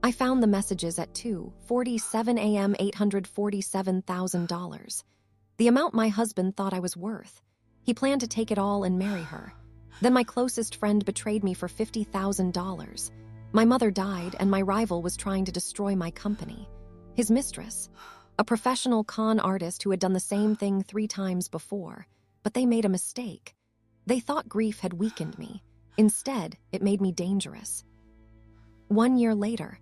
I found the messages at 2:47 a.m. $847,000. The amount my husband thought I was worth. He planned to take it all and marry her. Then my closest friend betrayed me for $50,000. My mother died, and my rival was trying to destroy my company. His mistress, a professional con artist who had done the same thing 3 times before, but they made a mistake. They thought grief had weakened me. Instead, it made me dangerous. 1 year later,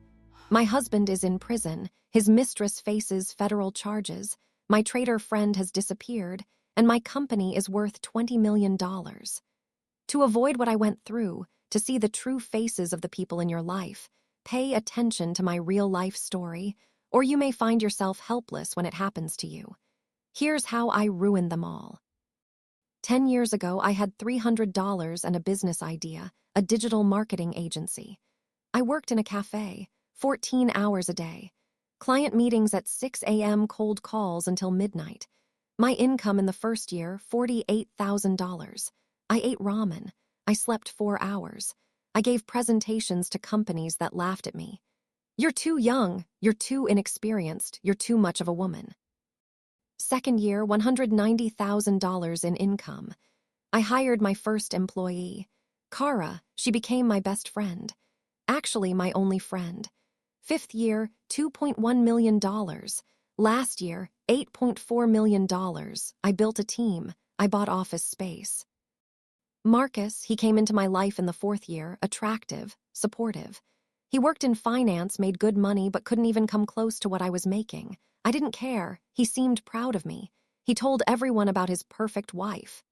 my husband is in prison, his mistress faces federal charges, my traitor friend has disappeared, and my company is worth $20 million. To avoid what I went through, to see the true faces of the people in your life, pay attention to my real-life story, or you may find yourself helpless when it happens to you. Here's how I ruined them all. 10 years ago, I had $300 and a business idea, a digital marketing agency. I worked in a cafe, 14 hours a day. Client meetings at 6 a.m., cold calls until midnight. My income in the first year, $48,000. I ate ramen. I slept 4 hours. I gave presentations to companies that laughed at me. You're too young, you're too inexperienced, you're too much of a woman. Second year, $190,000 in income. I hired my first employee. Kara, she became my best friend. Actually, my only friend. Fifth year, $2.1 million. Last year, $8.4 million. I built a team. I bought office space. Marcus, he came into my life in the 4th year, attractive, supportive. He worked in finance, made good money, but couldn't even come close to what I was making. I didn't care. He seemed proud of me. He told everyone about his perfect wife.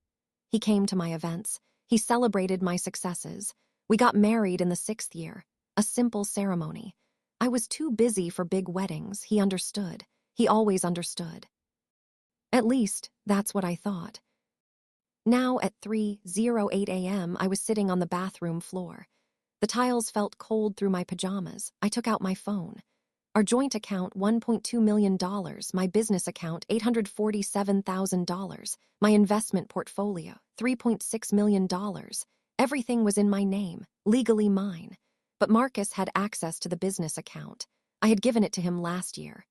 He came to my events. He celebrated my successes. We got married in the 6th year. A simple ceremony. I was too busy for big weddings. He understood. He always understood. At least, that's what I thought. Now at 3:08 a.m., I was sitting on the bathroom floor. The tiles felt cold through my pajamas. I took out my phone. Our joint account, $1.2 million. My business account, $847,000. My investment portfolio, $3.6 million. Everything was in my name, legally mine. But Marcus had access to the business account. I had given it to him last year.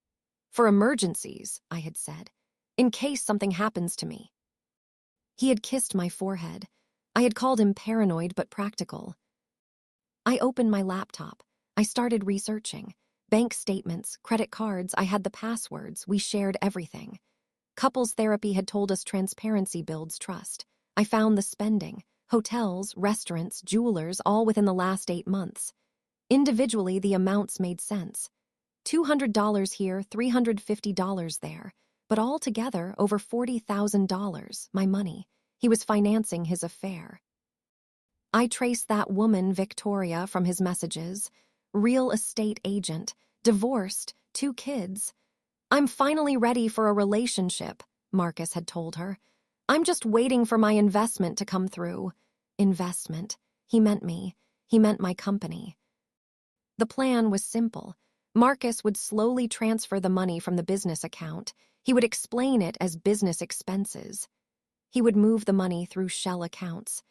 For emergencies, I had said. In case something happens to me. He had kissed my forehead. I had called him paranoid but practical. I opened my laptop. I started researching. Bank statements, credit cards, I had the passwords, we shared everything. Couples therapy had told us transparency builds trust. I found the spending, hotels, restaurants, jewelers, all within the last 8 months. Individually, the amounts made sense. $200 here, $350 there, but all together, over $40,000, my money. He was financing his affair. I traced that woman, Victoria, from his messages. Real estate agent, divorced, 2 kids. I'm finally ready for a relationship, Marcus had told her. I'm just waiting for my investment to come through. Investment. He meant me. He meant my company. The plan was simple. Marcus would slowly transfer the money from the business account. He would explain it as business expenses. He would move the money through shell accounts.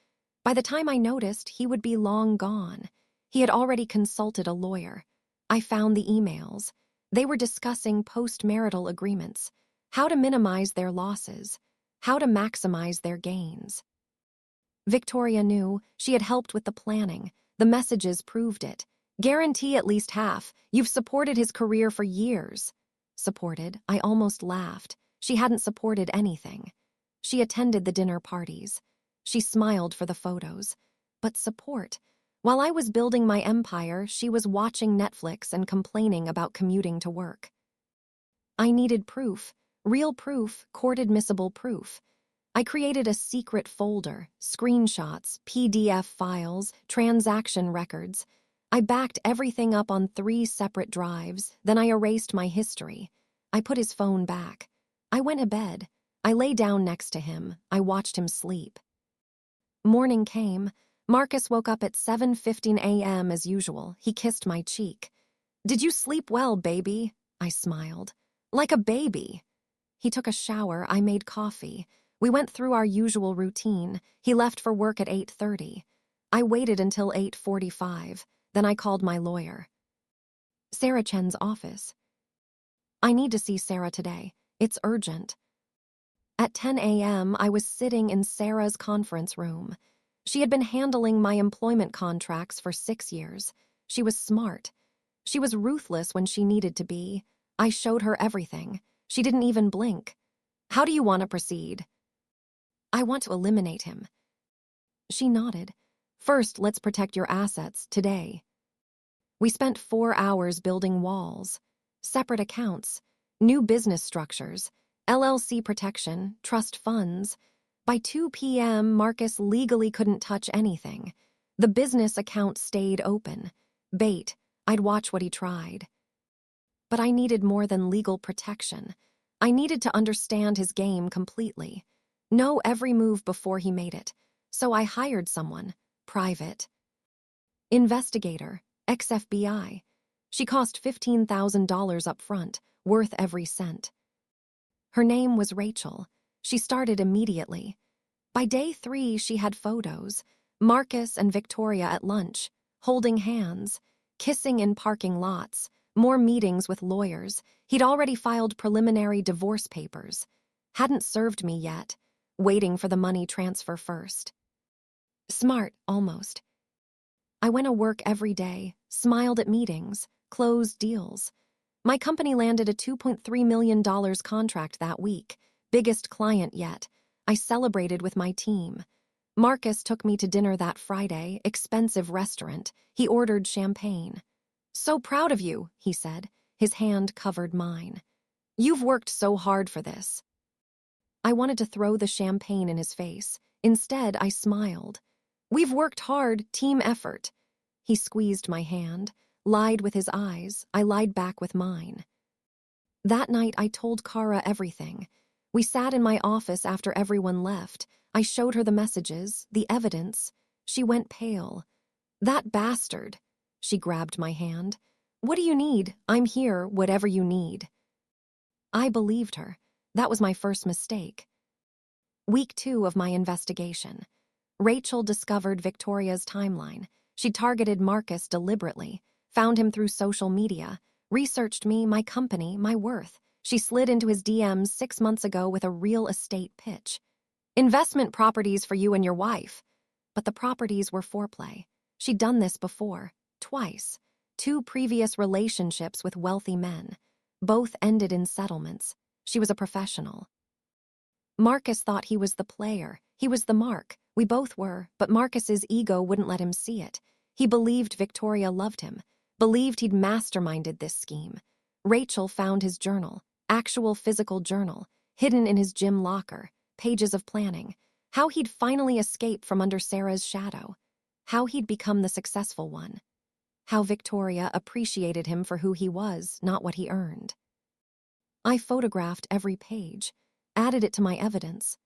By the time I noticed, he would be long gone. He had already consulted a lawyer. I found the emails. They were discussing post-marital agreements, how to minimize their losses, how to maximize their gains. Victoria knew. She had helped with the planning. The messages proved it. Guarantee at least half. You've supported his career for years. Supported? I almost laughed. She hadn't supported anything. She attended the dinner parties. She smiled for the photos. But support? While I was building my empire, she was watching Netflix and complaining about commuting to work. I needed proof. Real proof, court-admissible proof. I created a secret folder, screenshots, PDF files, transaction records. I backed everything up on 3 separate drives, then I erased my history. I put his phone back. I went to bed. I lay down next to him. I watched him sleep. Morning came. Marcus woke up at 7:15 a.m. as usual. He kissed my cheek. Did you sleep well, baby? I smiled. Like a baby. He took a shower. I made coffee. We went through our usual routine. He left for work at 8:30. I waited until 8:45. Then I called my lawyer. Sarah Chen's office. I need to see Sarah today. It's urgent. At 10 a.m., I was sitting in Sarah's conference room. She had been handling my employment contracts for 6 years. She was smart. She was ruthless when she needed to be. I showed her everything. She didn't even blink. How do you want to proceed? I want to eliminate him. She nodded. First, let's protect your assets today. We spent 4 hours building walls, separate accounts, new business structures, LLC protection, trust funds. By 2 p.m., Marcus legally couldn't touch anything. The business account stayed open. Bait, I'd watch what he tried. But I needed more than legal protection. I needed to understand his game completely, know every move before he made it. So I hired someone, private. Investigator, ex-FBI. She cost $15,000 up front, worth every cent. Her name was Rachel. She started immediately. By day 3, she had photos. Marcus and Victoria at lunch, holding hands, kissing in parking lots, more meetings with lawyers. He'd already filed preliminary divorce papers. Hadn't served me yet, waiting for the money transfer first. Smart, almost. I went to work every day, smiled at meetings, closed deals. My company landed a $2.3 million contract that week, biggest client yet. I celebrated with my team. Marcus took me to dinner that Friday, expensive restaurant. He ordered champagne. So proud of you, he said. His hand covered mine. You've worked so hard for this. I wanted to throw the champagne in his face. Instead, I smiled. We've worked hard, team effort. He squeezed my hand, lied with his eyes. I lied back with mine. That night, I told Kara everything. We sat in my office after everyone left. I showed her the messages, the evidence. She went pale. That bastard. She grabbed my hand. What do you need? I'm here, whatever you need. I believed her. That was my first mistake. Week 2 of my investigation. Rachel discovered Victoria's timeline. She targeted Marcus deliberately, found him through social media, researched me, my company, my worth. She slid into his DMs 6 months ago with a real estate pitch. Investment properties for you and your wife. But the properties were foreplay. She'd done this before, twice. 2 previous relationships with wealthy men. Both ended in settlements. She was a professional. Marcus thought he was the player. He was the mark. We both were, but Marcus's ego wouldn't let him see it. He believed Victoria loved him, believed he'd masterminded this scheme. Rachel found his journal, actual physical journal, hidden in his gym locker, pages of planning, how he'd finally escape from under Sarah's shadow, how he'd become the successful one, how Victoria appreciated him for who he was, not what he earned. I photographed every page, added it to my evidence.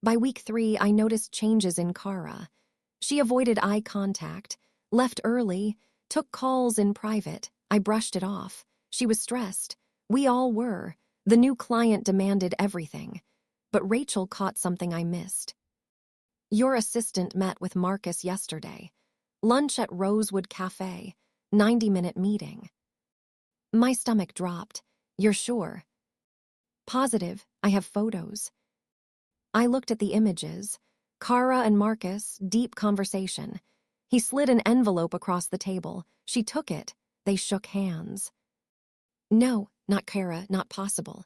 By week 3, I noticed changes in Kara. She avoided eye contact, left early, took calls in private. I brushed it off. She was stressed. We all were. The new client demanded everything. But Rachel caught something I missed. Your assistant met with Marcus yesterday. Lunch at Rosewood Cafe. 90-minute meeting. My stomach dropped. You're sure? Positive. I have photos. I looked at the images. Kara and Marcus, deep conversation. He slid an envelope across the table. She took it. They shook hands. No, not Kara, not possible.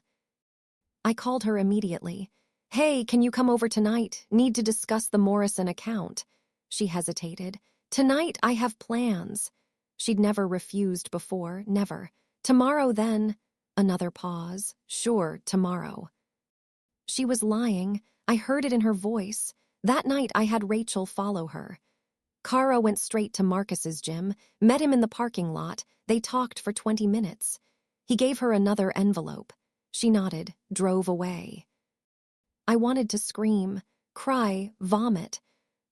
I called her immediately. Hey, can you come over tonight? Need to discuss the Morrison account. She hesitated. Tonight I have plans. She'd never refused before, never. Tomorrow then. Another pause. Sure, tomorrow. She was lying. I heard it in her voice. That night I had Rachel follow her. Kara went straight to Marcus's gym, met him in the parking lot. They talked for 20 minutes. He gave her another envelope. She nodded, drove away. I wanted to scream, cry, vomit.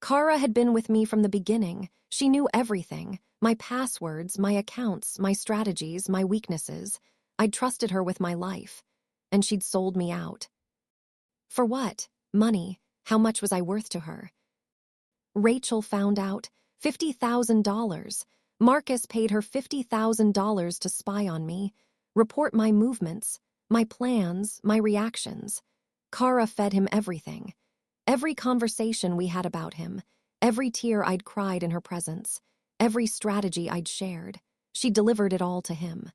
Kara had been with me from the beginning. She knew everything. My passwords, my accounts, my strategies, my weaknesses. I'd trusted her with my life. And she'd sold me out. For what? Money. How much was I worth to her? Rachel found out. $50,000. Marcus paid her $50,000 to spy on me, report my movements, my plans, my reactions. Kara fed him everything. Every conversation we had about him, every tear I'd cried in her presence, every strategy I'd shared. She delivered it all to him.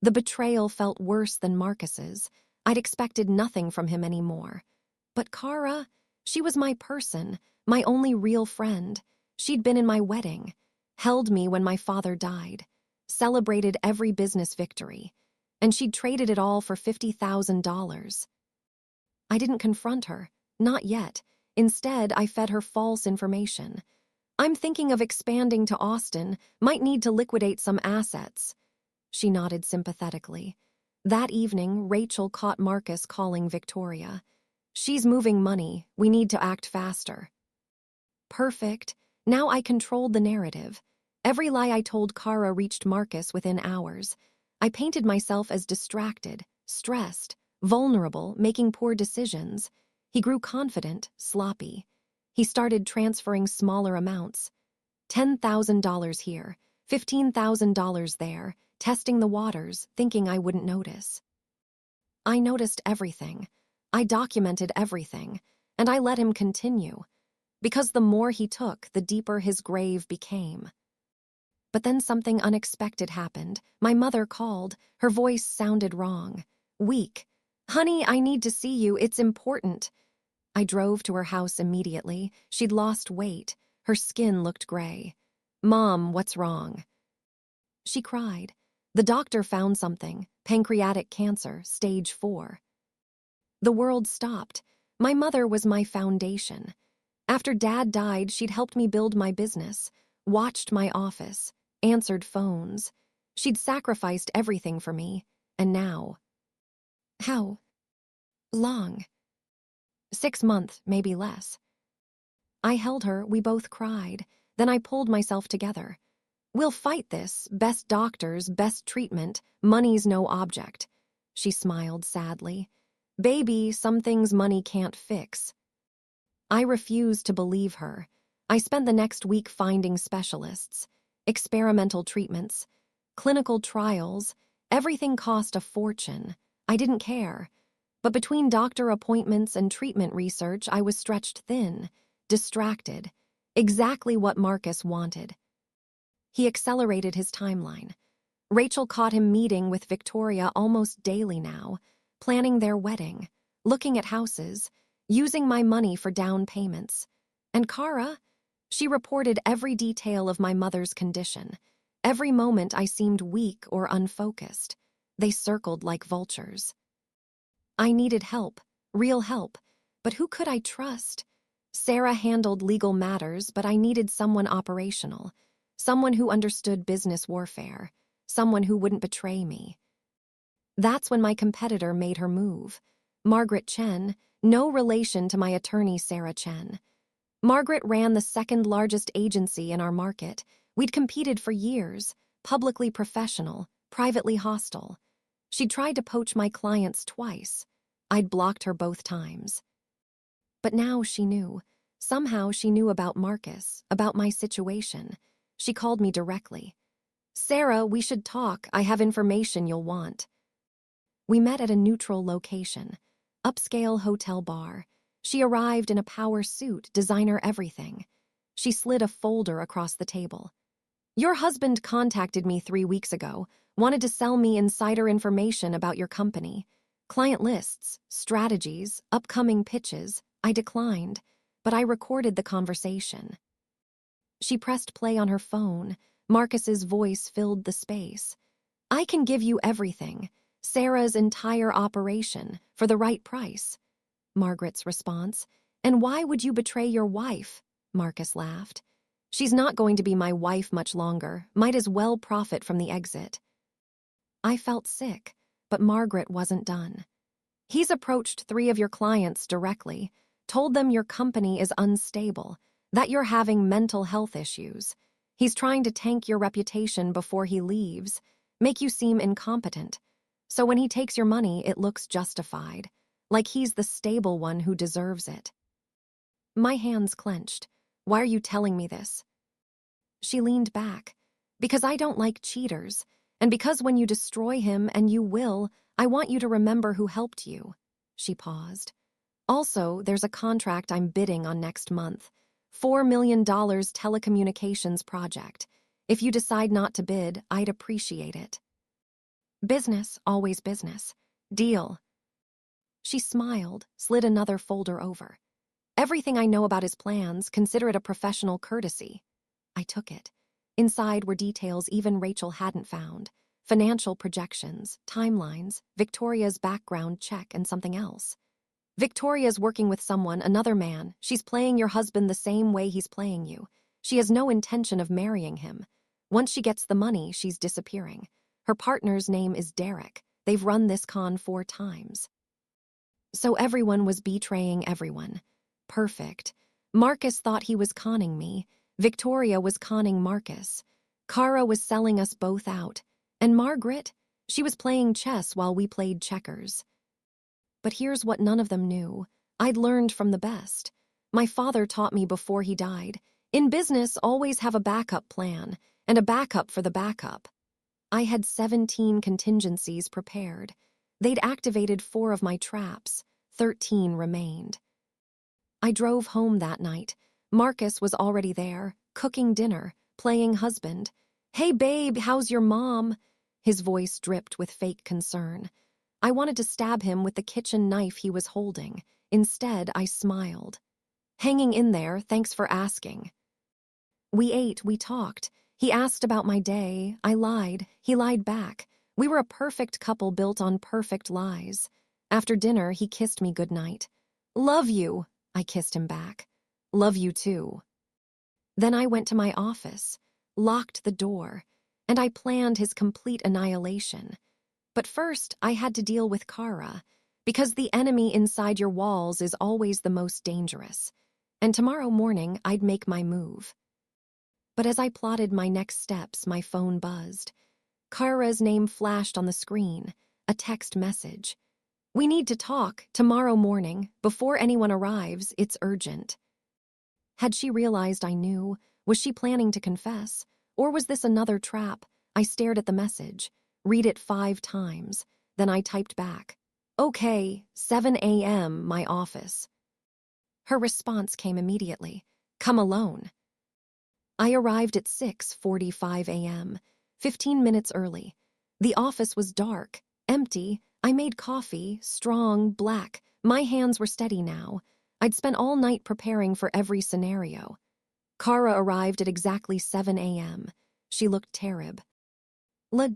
The betrayal felt worse than Marcus's. I'd expected nothing from him anymore. But Kara, she was my person, my only real friend. She'd been in my wedding, held me when my father died, celebrated every business victory, and she'd traded it all for $50,000. I didn't confront her, not yet. Instead, I fed her false information. I'm thinking of expanding to Austin, might need to liquidate some assets. She nodded sympathetically. That evening, Rachel caught Marcus calling Victoria. She's moving money, we need to act faster. Perfect. Now I controlled the narrative. Every lie I told Kara reached Marcus within hours. I painted myself as distracted, stressed, vulnerable, making poor decisions. He grew confident, sloppy. He started transferring smaller amounts. $10,000 here, $15,000 there, testing the waters, thinking I wouldn't notice. I noticed everything. I documented everything, and I let him continue. Because the more he took, the deeper his grave became. But then something unexpected happened. My mother called. Her voice sounded wrong, weak. "Honey, I need to see you. It's important." I drove to her house immediately. She'd lost weight. Her skin looked gray. "Mom, what's wrong?" She cried. The doctor found something, pancreatic cancer, stage 4. The world stopped. My mother was my foundation. After Dad died, she'd helped me build my business, watched my office, answered phones. She'd sacrificed everything for me, and now... How long? 6 months, maybe less. I held her, we both cried. Then I pulled myself together. "We'll fight this. Best doctors, best treatment. Money's no object." She smiled sadly. "Baby, some things money can't fix." I refused to believe her. I spent the next week finding specialists, experimental treatments, clinical trials. Everything cost a fortune. I didn't care. But between doctor appointments and treatment research, I was stretched thin, distracted. Exactly what Marcus wanted. He accelerated his timeline. Rachel caught him meeting with Victoria almost daily now, planning their wedding, looking at houses, using my money for down payments. And Kara? She reported every detail of my mother's condition. Every moment I seemed weak or unfocused. They circled like vultures. I needed help, real help. But who could I trust? Sarah handled legal matters, but I needed someone operational. Someone who understood business warfare. Someone who wouldn't betray me. That's when my competitor made her move. Margaret Chen, no relation to my attorney Sarah Chen. Margaret ran the second largest agency in our market. We'd competed for years, publicly professional, privately hostile. She tried to poach my clients twice. I'd blocked her both times. But now she knew. Somehow she knew about Marcus, about my situation. She called me directly. "Sarah, we should talk. I have information you'll want." We met at a neutral location, upscale hotel bar. She arrived in a power suit, designer everything. She slid a folder across the table. "Your husband contacted me 3 weeks ago, wanted to sell me insider information about your company. Client lists, strategies, upcoming pitches. I declined, but I recorded the conversation." She pressed play on her phone. Marcus's voice filled the space. "I can give you everything. Sarah's entire operation, for the right price." Margaret's response. "And why would you betray your wife?" Marcus laughed. "She's not going to be my wife much longer. Might as well profit from the exit." I felt sick, but Margaret wasn't done. "He's approached 3 of your clients directly, told them your company is unstable, that you're having mental health issues. He's trying to tank your reputation before he leaves, make you seem incompetent. So when he takes your money, it looks justified, like he's the stable one who deserves it." My hands clenched. "Why are you telling me this?" She leaned back. Because I don't like cheaters, and because when you destroy him, and you will, I want you to remember who helped you." She paused. "Also, there's a contract I'm bidding on next month. $4 million telecommunications project. If you decide not to bid, I'd appreciate it." "Business, always business. Deal." She smiled, slid another folder over. "Everything I know about his plans, consider it a professional courtesy." I took it. Inside were details even Rachel hadn't found. Financial projections, timelines, Victoria's background check, and something else. "Victoria's working with someone, another man. She's playing your husband the same way he's playing you. She has no intention of marrying him. Once she gets the money, she's disappearing. Her partner's name is Derek. They've run this con 4 times. So everyone was betraying everyone. Perfect. Marcus thought he was conning me. Victoria was conning Marcus. Kara was selling us both out. And Margaret? She was playing chess while we played checkers. But here's what none of them knew. I'd learned from the best. My father taught me before he died. In business, always have a backup plan, and a backup for the backup. I had 17 contingencies prepared. They'd activated 4 of my traps. 13 remained. I drove home that night. Marcus was already there, cooking dinner, playing husband. "Hey babe, how's your mom?" His voice dripped with fake concern. I wanted to stab him with the kitchen knife he was holding. Instead, I smiled. "Hanging in there, thanks for asking." We ate, we talked. He asked about my day. I lied. He lied back. We were a perfect couple built on perfect lies. After dinner, he kissed me goodnight. "Love you," I kissed him back. "Love you too." Then I went to my office, locked the door, and I planned his complete annihilation. But first, I had to deal with Kara, because the enemy inside your walls is always the most dangerous. And tomorrow morning, I'd make my move. But as I plotted my next steps, my phone buzzed. Kara's name flashed on the screen, a text message. "We need to talk, tomorrow morning, before anyone arrives, it's urgent." Had she realized I knew? Was she planning to confess? Or was this another trap? I stared at the message. Read it 5 times. Then I typed back. "Okay, 7 a.m., my office." Her response came immediately. "Come alone." I arrived at 6:45 a.m., 15 minutes early. The office was dark, empty. I made coffee, strong, black. My hands were steady now. I'd spent all night preparing for every scenario. Kara arrived at exactly 7 a.m. She looked terrible.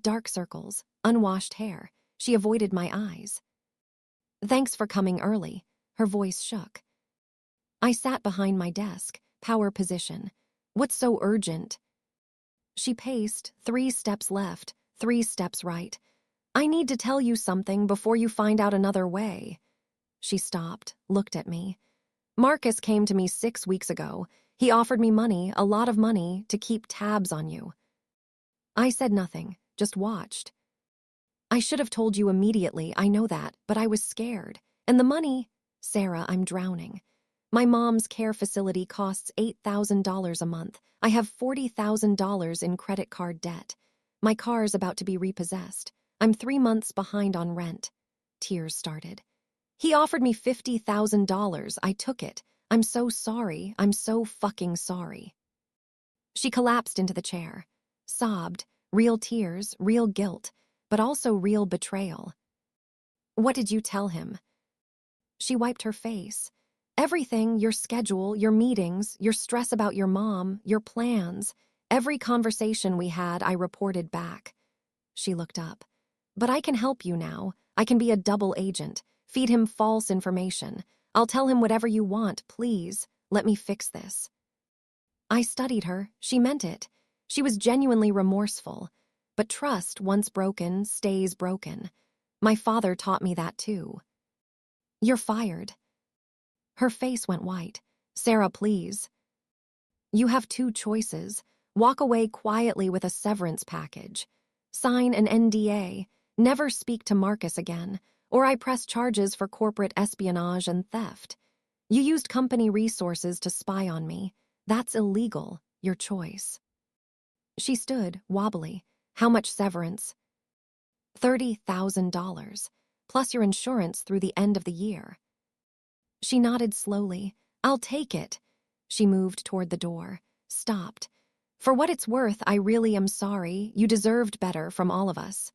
Dark circles, unwashed hair. She avoided my eyes. "Thanks for coming early." Her voice shook. I sat behind my desk, power position. "What's so urgent?" She paced, 3 steps left, 3 steps right. "I need to tell you something before you find out another way." She stopped, looked at me. "Marcus came to me 6 weeks ago. He offered me money, a lot of money, to keep tabs on you." I said nothing, just watched. "I should have told you immediately, I know that, but I was scared. And the money—" "Sarah, I'm drowning. My mom's care facility costs $8,000 a month. I have $40,000 in credit card debt. My car's about to be repossessed. I'm 3 months behind on rent." Tears started. "He offered me $50,000. I took it. I'm so sorry. I'm so fucking sorry." She collapsed into the chair, sobbed, real tears, real guilt, but also real betrayal. "What did you tell him?" She wiped her face. "Everything, your schedule, your meetings, your stress about your mom, your plans. Every conversation we had, I reported back." She looked up. "But I can help you now. I can be a double agent. Feed him false information. I'll tell him whatever you want, please. Let me fix this." I studied her. She meant it. She was genuinely remorseful. But trust, once broken, stays broken. My father taught me that too. "You're fired." Her face went white. "Sarah, please." "You have 2 choices. Walk away quietly with a severance package. Sign an NDA. Never speak to Marcus again. Or I press charges for corporate espionage and theft. You used company resources to spy on me. That's illegal. Your choice." She stood, wobbly. How much severance? $30,000, plus your insurance through the end of the year. She nodded slowly. I'll take it. She moved toward the door, stopped. For what it's worth, I really am sorry. You deserved better from all of us.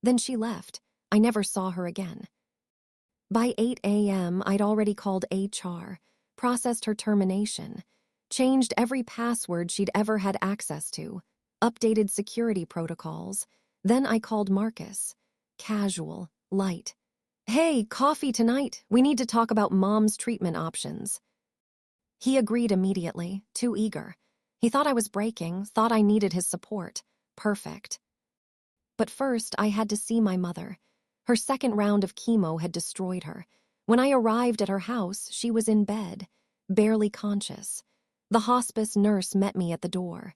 Then she left. I never saw her again. By 8 a.m., I'd already called HR, processed her termination, changed every password she'd ever had access to, updated security protocols. Then I called Marcus. Casual, light. Hey, coffee tonight. We need to talk about Mom's treatment options. He agreed immediately, too eager. He thought I was breaking, thought I needed his support. Perfect. But first, I had to see my mother. Her second round of chemo had destroyed her. When I arrived at her house, she was in bed, barely conscious. The hospice nurse met me at the door.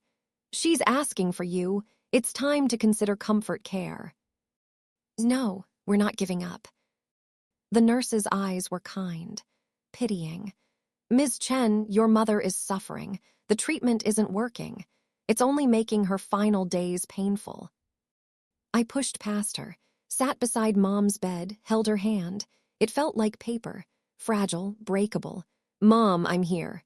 She's asking for you. It's time to consider comfort care. No, we're not giving up. The nurse's eyes were kind, pitying. Ms. Chen, your mother is suffering. The treatment isn't working. It's only making her final days painful. I pushed past her, sat beside Mom's bed, held her hand. It felt like paper, fragile, breakable. Mom, I'm here.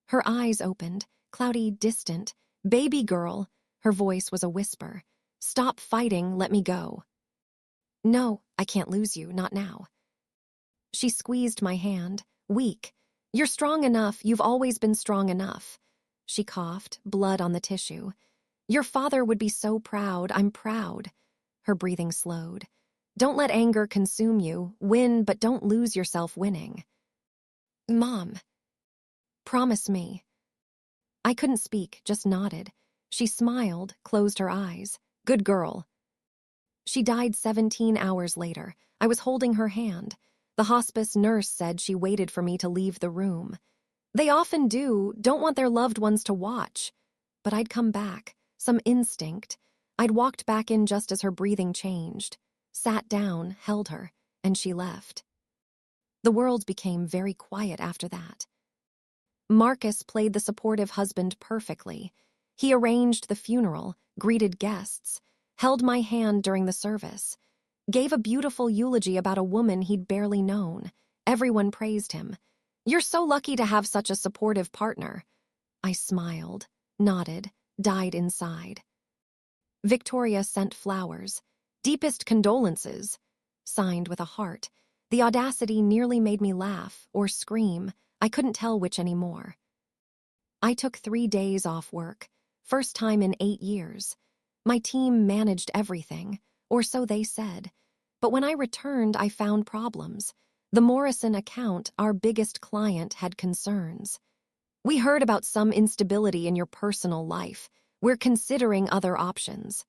Her eyes opened, cloudy, distant. Baby girl. Her voice was a whisper. Stop fighting, let me go. No, I can't lose you, not now. She squeezed my hand, weak. You're strong enough, you've always been strong enough. She coughed, blood on the tissue. Your father would be so proud, I'm proud. Her breathing slowed. Don't let anger consume you. Win, but don't lose yourself winning. Mom. Promise me. I couldn't speak, just nodded. She smiled, closed her eyes. Good girl. She died 17 hours later. I was holding her hand. The hospice nurse said she waited for me to leave the room. They often do, don't want their loved ones to watch. But I'd come back, some instinct. I'd walked back in just as her breathing changed, sat down, held her, and she left. The world became very quiet after that. Marcus played the supportive husband perfectly. He arranged the funeral, greeted guests, held my hand during the service, gave a beautiful eulogy about a woman he'd barely known. Everyone praised him. You're so lucky to have such a supportive partner. I smiled, nodded, died inside. Victoria sent flowers. Deepest condolences. Signed with a heart. The audacity nearly made me laugh or scream. I couldn't tell which anymore. I took 3 days off work. First time in 8 years. My team managed everything, or so they said. But when I returned, I found problems. The Morrison account, our biggest client, had concerns. We heard about some instability in your personal life. We're considering other options.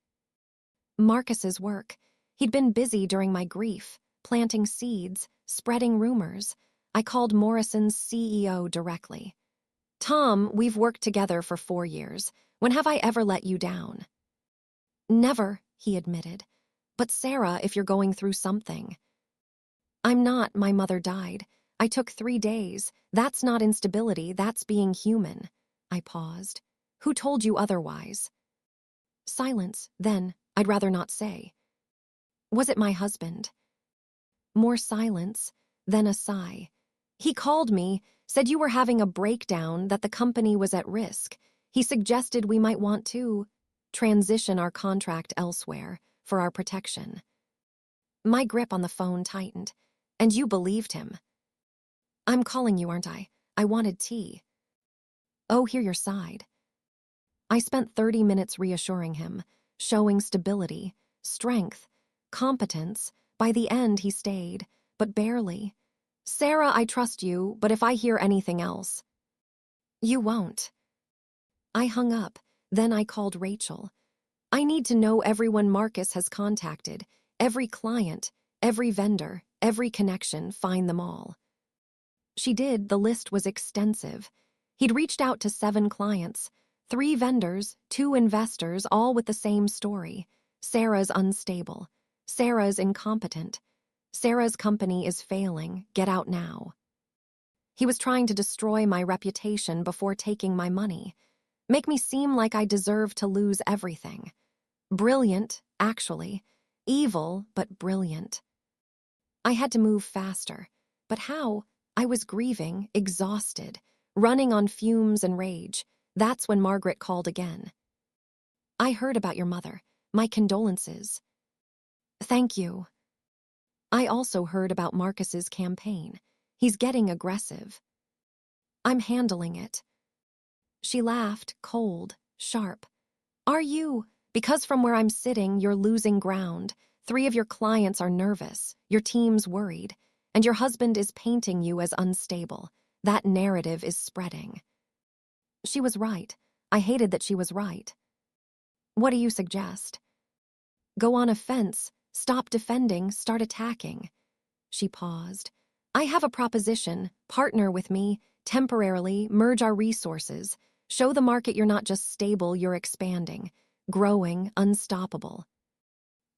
Marcus's work. He'd been busy during my grief, planting seeds, spreading rumors. I called Morrison's CEO directly. Tom, we've worked together for 4 years. When have I ever let you down? Never, he admitted. But Sarah, if you're going through something. I'm not, my mother died. I took 3 days. That's not instability, that's being human. I paused. Who told you otherwise? Silence, then, I'd rather not say. Was it my husband? More silence, then a sigh. He called me, said you were having a breakdown, that the company was at risk. He suggested we might want to transition our contract elsewhere for our protection. My grip on the phone tightened. And you believed him. I'm calling you, aren't I? I wanted tea. Oh, hear your side. I spent 30 minutes reassuring him, showing stability, strength, competence. By the end, he stayed, but barely. Sarah, I trust you, but if I hear anything else. You won't. I hung up, then I called Rachel. I need to know everyone Marcus has contacted, every client, every vendor, every connection, find them all. She did, the list was extensive. He'd reached out to 7 clients, 3 vendors, 2 investors, all with the same story. Sarah's unstable. Sarah's incompetent. Sarah's company is failing, get out now. He was trying to destroy my reputation before taking my money. Make me seem like I deserve to lose everything. Brilliant, actually. Evil, but brilliant. I had to move faster. But how? I was grieving, exhausted, running on fumes and rage. That's when Margaret called again. I heard about your mother. My condolences. Thank you. I also heard about Marcus's campaign. He's getting aggressive. I'm handling it. She laughed, cold, sharp. Are you? Because from where I'm sitting, you're losing ground. 3 of your clients are nervous, your team's worried, and your husband is painting you as unstable. That narrative is spreading. She was right. I hated that she was right. What do you suggest? Go on offense, stop defending, start attacking. She paused. I have a proposition. Partner with me, temporarily, merge our resources. Show the market you're not just stable, you're expanding, growing, unstoppable.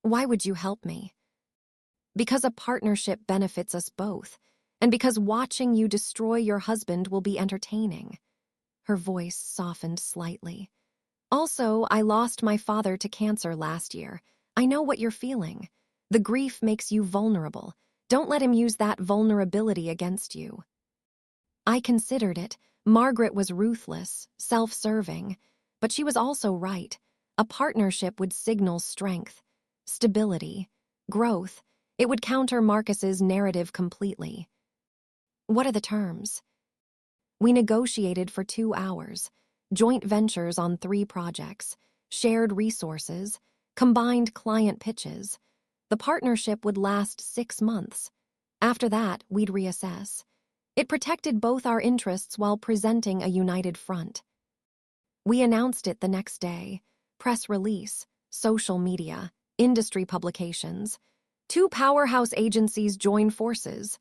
Why would you help me? Because a partnership benefits us both, and because watching you destroy your husband will be entertaining. Her voice softened slightly. Also, I lost my father to cancer last year. I know what you're feeling. The grief makes you vulnerable. Don't let him use that vulnerability against you. I considered it. Margaret was ruthless, self-serving, but she was also right. A partnership would signal strength, stability, growth. It would counter Marcus's narrative completely. What are the terms? We negotiated for 2 hours. Joint ventures on 3 projects, shared resources, combined client pitches. The partnership would last 6 months. After that, we'd reassess. It protected both our interests while presenting a united front. We announced it the next day. Press release, social media, industry publications. 2 powerhouse agencies join forces.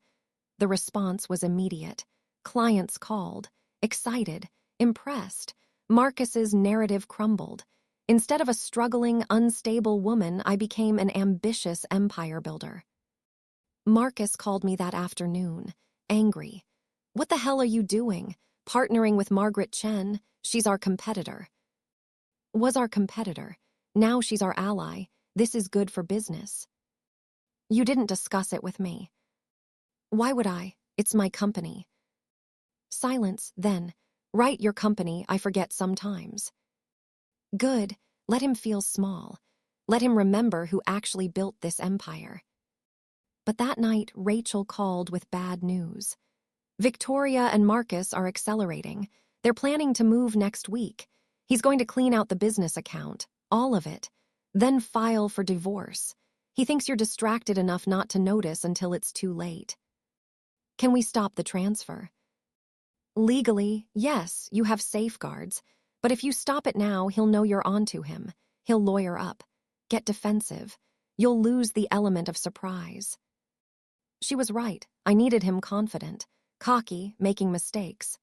The response was immediate. Clients called, excited, impressed. Marcus's narrative crumbled. Instead of a struggling, unstable woman, I became an ambitious empire builder. Marcus called me that afternoon, angry. What the hell are you doing? Partnering with Margaret Chen? She's our competitor. Was our competitor. Now she's our ally. This is good for business. You didn't discuss it with me. Why would I? It's my company. Silence, then. Write your company, I forget sometimes. Good. Let him feel small. Let him remember who actually built this empire. But that night, Rachel called with bad news. Victoria and Marcus are accelerating. They're planning to move next week. He's going to clean out the business account, all of it, then file for divorce. He thinks you're distracted enough not to notice until it's too late. Can we stop the transfer? Legally, yes, you have safeguards. But if you stop it now, he'll know you're onto him. He'll lawyer up, get defensive. You'll lose the element of surprise. She was right. I needed him confident, cocky, making mistakes.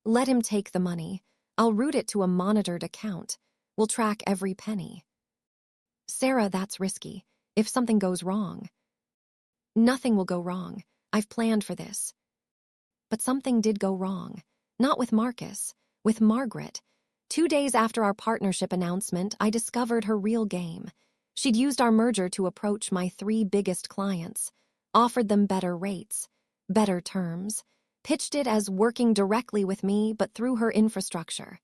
Let him take the money. I'll route it to a monitored account. We'll track every penny. Sarah, that's risky. If something goes wrong. Nothing will go wrong. I've planned for this. But something did go wrong. Not with Marcus, with Margaret. 2 days after our partnership announcement, I discovered her real game. She'd used our merger to approach my 3 biggest clients, offered them better rates, better terms, pitched it as working directly with me but through her infrastructure.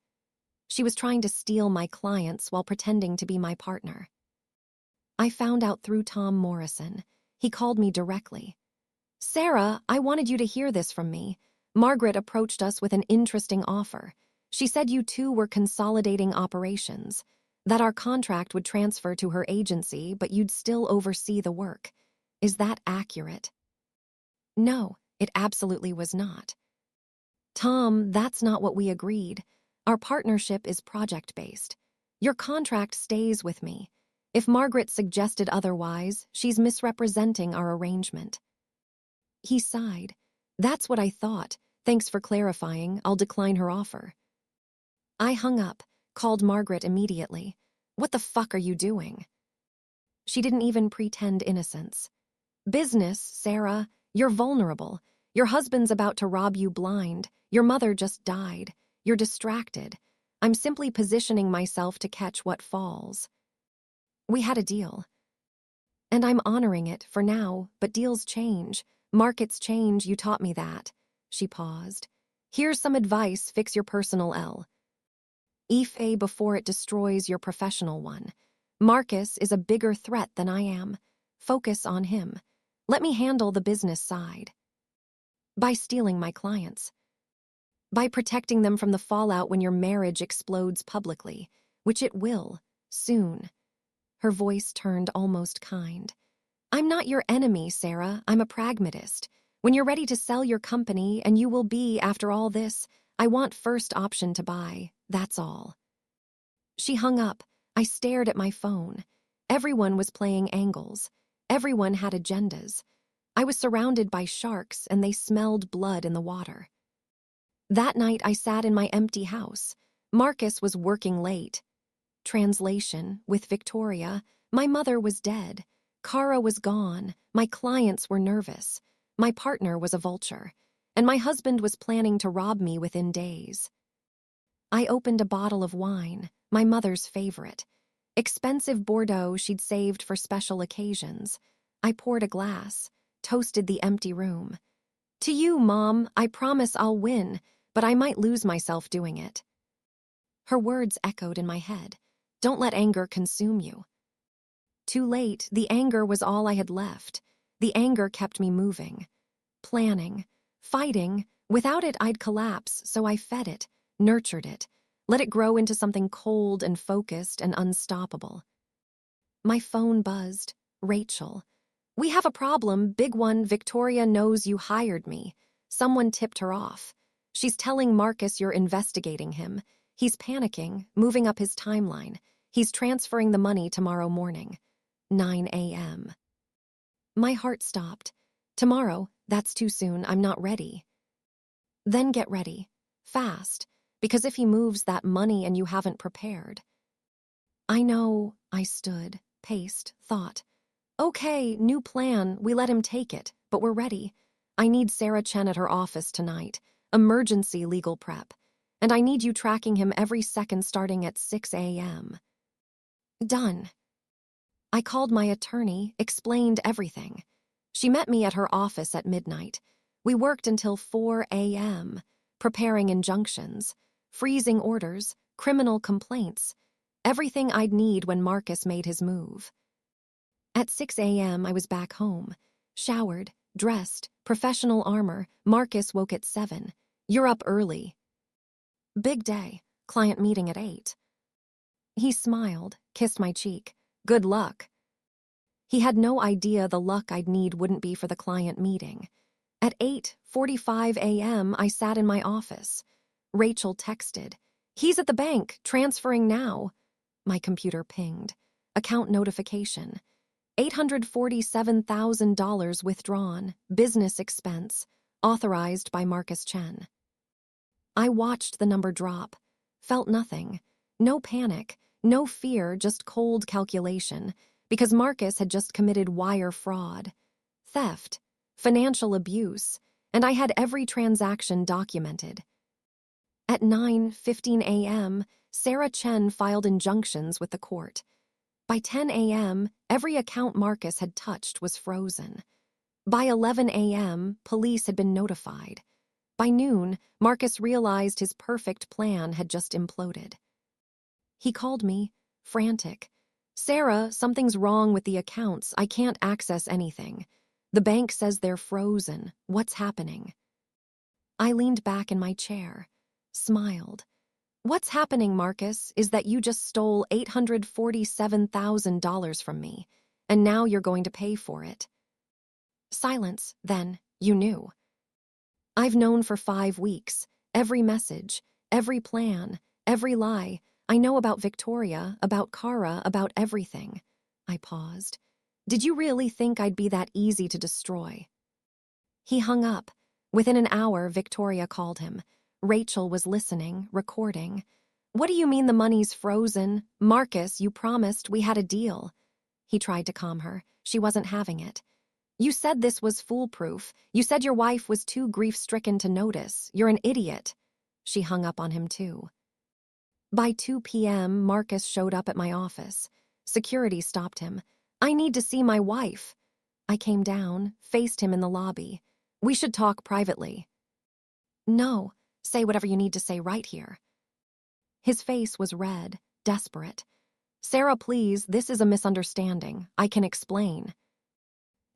She was trying to steal my clients while pretending to be my partner. I found out through Tom Morrison. He called me directly. Sarah, I wanted you to hear this from me. Margaret approached us with an interesting offer. She said you 2 were consolidating operations, that our contract would transfer to her agency, but you'd still oversee the work. Is that accurate? No, it absolutely was not. Tom, that's not what we agreed. Our partnership is project-based. Your contract stays with me. If Margaret suggested otherwise, she's misrepresenting our arrangement. He sighed. That's what I thought. Thanks for clarifying. I'll decline her offer. I hung up, called Margaret immediately. What the fuck are you doing? She didn't even pretend innocence. Business, Sarah. You're vulnerable. Your husband's about to rob you blind. Your mother just died. You're distracted. I'm simply positioning myself to catch what falls. We had a deal. And I'm honoring it for now, but deals change. Markets change, you taught me that. She paused. Here's some advice, fix your personal Ife before it destroys your professional one. Marcus is a bigger threat than I am. Focus on him. Let me handle the business side. By stealing my clients. By protecting them from the fallout when your marriage explodes publicly, which it will, soon. Her voice turned almost kind. I'm not your enemy, Sarah. I'm a pragmatist. When you're ready to sell your company, and you will be after all this, I want first option to buy. That's all. She hung up. I stared at my phone. Everyone was playing angles. Everyone had agendas. I was surrounded by sharks, and they smelled blood in the water. That night, I sat in my empty house. Marcus was working late. Translation, with Victoria, my mother was dead. Kara was gone. My clients were nervous. My partner was a vulture. And my husband was planning to rob me within days. I opened a bottle of wine, my mother's favorite. Expensive Bordeaux she'd saved for special occasions. I poured a glass, toasted the empty room. To you, Mom, I promise I'll win, but I might lose myself doing it. Her words echoed in my head. Don't let anger consume you. Too late, the anger was all I had left. The anger kept me moving, planning, fighting. Without it, I'd collapse, so I fed it, nurtured it, let it grow into something cold and focused and unstoppable. My phone buzzed. Rachel. We have a problem, big one. Victoria knows you hired me. Someone tipped her off. She's telling Marcus you're investigating him. He's panicking, moving up his timeline. He's transferring the money tomorrow morning. 9 a.m. My heart stopped. Tomorrow, that's too soon. I'm not ready. Then get ready. Fast. Because if he moves that money and you haven't prepared. I know. I stood, paced, thought. Okay, new plan. We let him take it, but we're ready. I need Sarah Chen at her office tonight. Emergency legal prep. And I need you tracking him every second starting at 6 a.m. Done. I called my attorney, explained everything. She met me at her office at midnight. We worked until 4 a.m., preparing injunctions, freezing orders, criminal complaints, everything I'd need when Marcus made his move. At 6 a.m., I was back home, showered, dressed, professional armor. Marcus woke at 7. You're up early. Big day, client meeting at 8. He smiled, kissed my cheek. Good luck. He had no idea the luck I'd need wouldn't be for the client meeting. At 8:45 a.m., I sat in my office. Rachel texted, "He's at the bank, transferring now." My computer pinged. Account notification. $847,000 withdrawn, business expense, authorized by Marcus Chen. I watched the number drop, felt nothing. No panic, no fear, just cold calculation, because Marcus had just committed wire fraud, theft, financial abuse, and I had every transaction documented. At 9:15 a.m., Sarah Chen filed injunctions with the court. By 10 a.m., every account Marcus had touched was frozen. By 11 a.m., police had been notified. By noon, Marcus realized his perfect plan had just imploded. He called me, frantic. "Sarah, something's wrong with the accounts. I can't access anything. The bank says they're frozen. What's happening?" I leaned back in my chair, smiled. "What's happening, Marcus, is that you just stole $847,000 from me, and now you're going to pay for it." Silence, then, you knew. I've known for 5 weeks. Every message, every plan, every lie. I know about Victoria, about Kara, about everything. I paused. Did you really think I'd be that easy to destroy? He hung up. Within an hour, Victoria called him. Rachel was listening, recording. "What do you mean the money's frozen? Marcus, you promised we had a deal." He tried to calm her. She wasn't having it. "You said this was foolproof. You said your wife was too grief-stricken to notice. You're an idiot." She hung up on him too. By 2 p.m., Marcus showed up at my office. Security stopped him. "I need to see my wife." I came down, faced him in the lobby. "We should talk privately." "No, say whatever you need to say right here." His face was red, desperate. "Sarah, please, this is a misunderstanding. I can explain."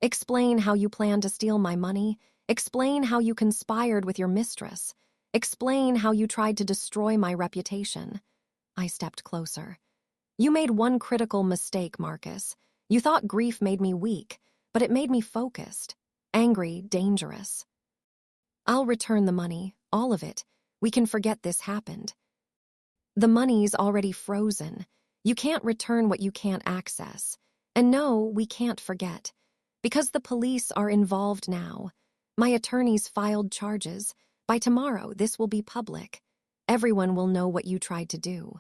"Explain how you plan to steal my money. Explain how you conspired with your mistress. Explain how you tried to destroy my reputation." I stepped closer. "You made one critical mistake, Marcus. You thought grief made me weak, but it made me focused, angry, dangerous." "I'll return the money, all of it. We can forget this happened." "The money's already frozen. You can't return what you can't access. And no, we can't forget. Because the police are involved now. My attorneys filed charges. By tomorrow, this will be public. Everyone will know what you tried to do."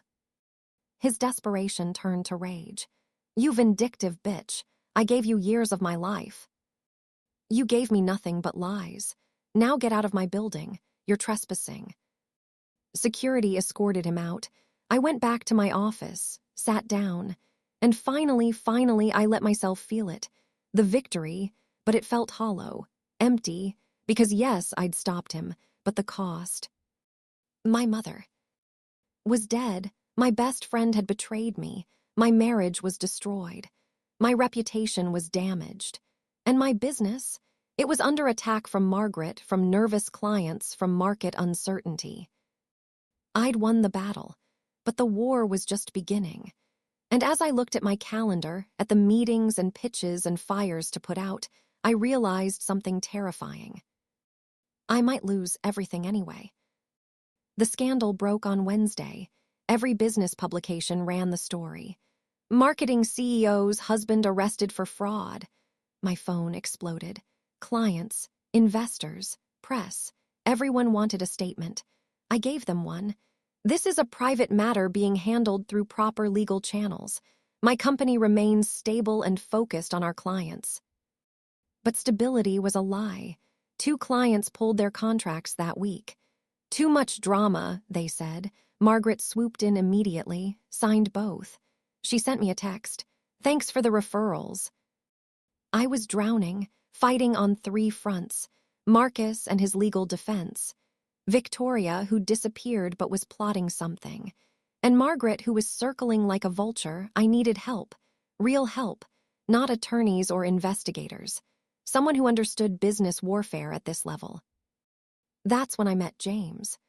His desperation turned to rage. "You vindictive bitch. I gave you years of my life. You gave me nothing but lies. Now get out of my building. You're trespassing." Security escorted him out. I went back to my office, sat down, and finally, I let myself feel it. The victory, but it felt hollow, empty, because yes, I'd stopped him, but the cost. My mother was dead. My best friend had betrayed me. My marriage was destroyed. My reputation was damaged. And my business, it was under attack from Margaret, from nervous clients, from market uncertainty. I'd won the battle, but the war was just beginning. And as I looked at my calendar, at the meetings and pitches and fires to put out, I realized something terrifying. I might lose everything anyway. The scandal broke on Wednesday. Every business publication ran the story. "Marketing CEO's husband arrested for fraud." My phone exploded. Clients, investors, press, everyone wanted a statement. I gave them one. "This is a private matter being handled through proper legal channels. My company remains stable and focused on our clients." But stability was a lie. 2 clients pulled their contracts that week. "Too much drama," they said. Margaret swooped in immediately, signed both. She sent me a text. "Thanks for the referrals." I was drowning, fighting on 3 fronts. Marcus and his legal defense. Victoria, who disappeared but was plotting something. And Margaret, who was circling like a vulture. I needed help. Real help. Not attorneys or investigators. Someone who understood business warfare at this level. That's when I met James.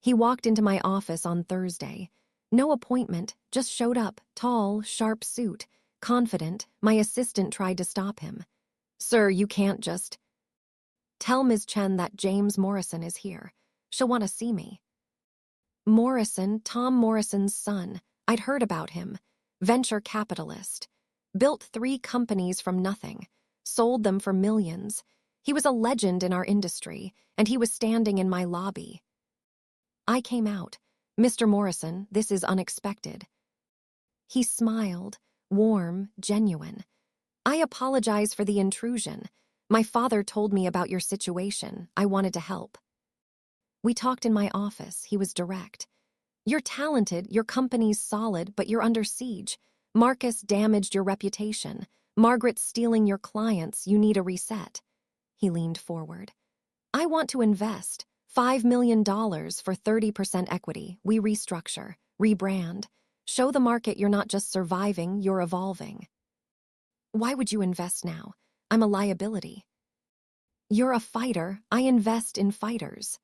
He walked into my office on Thursday. No appointment, just showed up, tall, sharp suit, confident. My assistant tried to stop him. "Sir, you can't just—" "Tell Ms. Chen that James Morrison is here. She'll want to see me." Morrison, Tom Morrison's son. I'd heard about him. Venture capitalist. Built 3 companies from nothing. Sold them for millions. He was a legend in our industry, and he was standing in my lobby. I came out. "Mr. Morrison, this is unexpected." He smiled, warm, genuine. "I apologize for the intrusion. My father told me about your situation. I wanted to help." We talked in my office. He was direct. "You're talented, your company's solid, but you're under siege. Marcus damaged your reputation. Margaret's stealing your clients. You need a reset." He leaned forward. "I want to invest. $5 million for 30% equity. We restructure, rebrand. Show the market you're not just surviving, you're evolving." "Why would you invest now? I'm a liability." "You're a fighter. I invest in fighters."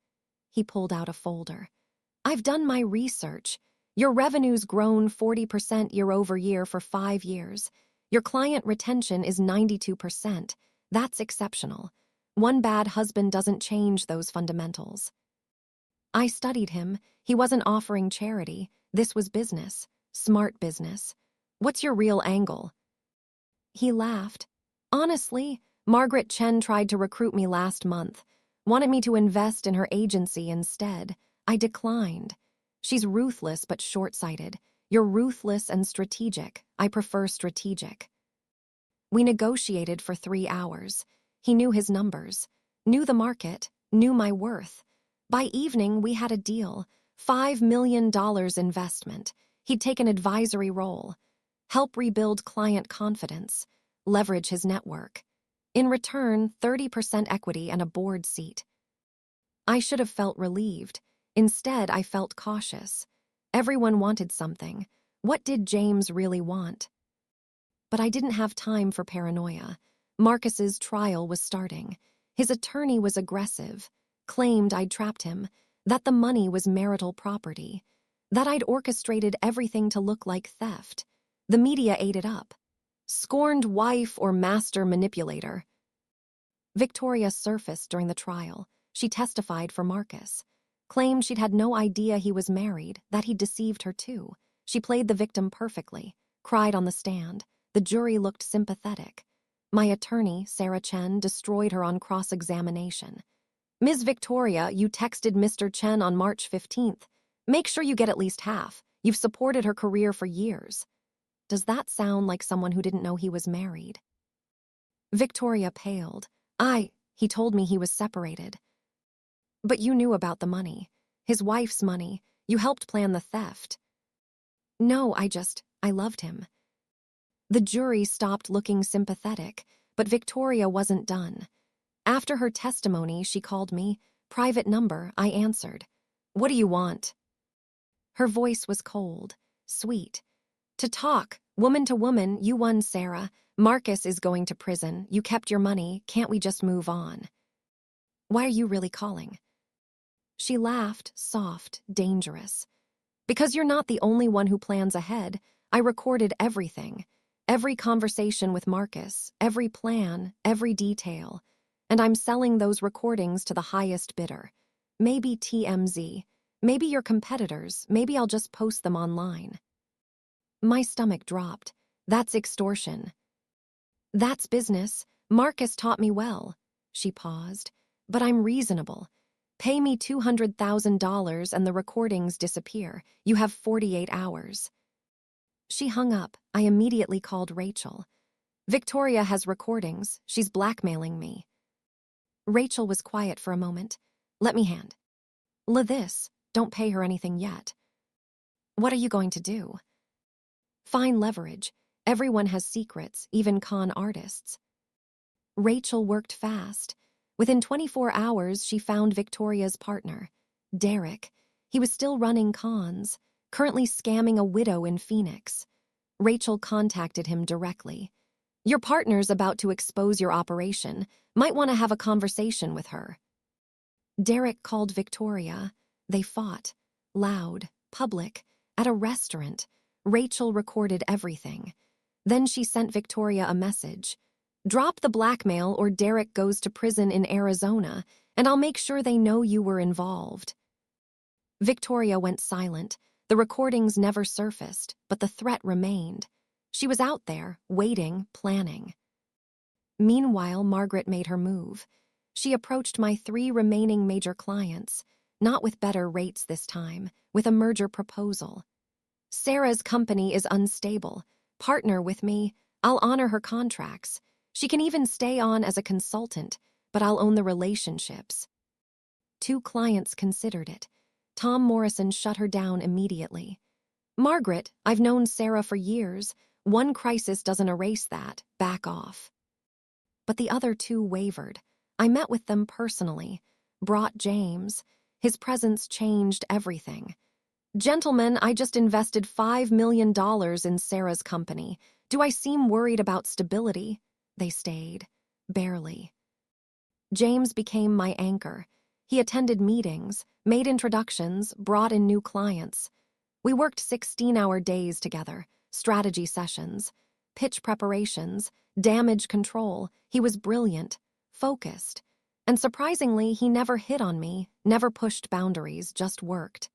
He pulled out a folder. "I've done my research. Your revenue's grown 40% year over year for 5 years. Your client retention is 92%. That's exceptional. One bad husband doesn't change those fundamentals." I studied him. He wasn't offering charity. This was business. Smart business. "What's your real angle?" He laughed. "Honestly, Margaret Chen tried to recruit me last month. Wanted me to invest in her agency instead. I declined. She's ruthless but short-sighted. You're ruthless and strategic. I prefer strategic." We negotiated for 3 hours. He knew his numbers, knew the market, knew my worth. By evening, we had a deal. $5 million investment. He'd take an advisory role, help rebuild client confidence, leverage his network. In return, 30% equity and a board seat. I should have felt relieved. Instead, I felt cautious. Everyone wanted something. What did James really want? But I didn't have time for paranoia. Marcus's trial was starting. His attorney was aggressive, claimed I'd trapped him, that the money was marital property, that I'd orchestrated everything to look like theft. The media ate it up. Scorned wife or master manipulator. Victoria surfaced during the trial. She testified for Marcus. Claimed she'd had no idea he was married, that he'd deceived her too. She played the victim perfectly, cried on the stand. The jury looked sympathetic. My attorney, Sarah Chen, destroyed her on cross-examination. Ms. Victoria, you texted Mr. Chen on March 15th. Make sure you get at least half. You've supported her career for years. Does that sound like someone who didn't know he was married? Victoria paled. He told me he was separated. But you knew about the money. His wife's money. You helped plan the theft. No, I loved him. The jury stopped looking sympathetic, but Victoria wasn't done. After her testimony, she called me. Private number, I answered. What do you want? Her voice was cold, sweet. To talk, woman to woman, you won, Sarah. Marcus is going to prison. You kept your money. Can't we just move on? Why are you really calling? She laughed, soft, dangerous. Because you're not the only one who plans ahead. I recorded everything. Every conversation with Marcus, every plan, every detail. And I'm selling those recordings to the highest bidder. Maybe TMZ. Maybe your competitors. Maybe I'll just post them online. My stomach dropped. That's extortion. That's business. Marcus taught me well. She paused. But I'm reasonable. Pay me $200,000 and the recordings disappear. You have 48 hours. She hung up. I immediately called Rachel. Victoria has recordings. She's blackmailing me. Rachel was quiet for a moment. Let me hand. This. Don't pay her anything yet. What are you going to do? Fine leverage. Everyone has secrets, even con artists. Rachel worked fast. Within 24 hours, she found Victoria's partner, Derek. He was still running cons, currently scamming a widow in Phoenix. Rachel contacted him directly. Your partner's about to expose your operation. Might want to have a conversation with her. Derek called Victoria. They fought. Loud, public, at a restaurant. Rachel recorded everything. Then she sent Victoria a message. Drop the blackmail or Derek goes to prison in Arizona, and I'll make sure they know you were involved. Victoria went silent. The recordings never surfaced, but the threat remained. She was out there, waiting, planning. Meanwhile, Margaret made her move. She approached my 3 remaining major clients, not with better rates this time, with a merger proposal. Sarah's company is unstable. Partner with me. I'll honor her contracts. She can even stay on as a consultant, but I'll own the relationships. 2 clients considered it. Tom Morrison shut her down immediately. Margaret, I've known Sarah for years. One crisis doesn't erase that. Back off. But the other 2 wavered. I met with them personally. Brought James. His presence changed everything. Gentlemen, I just invested $5 million in Sarah's company. Do I seem worried about stability? They stayed. Barely. James became my anchor. He attended meetings, made introductions, brought in new clients. We worked 16-hour days together, strategy sessions, pitch preparations, damage control. He was brilliant, focused. And surprisingly, he never hit on me, never pushed boundaries, just worked.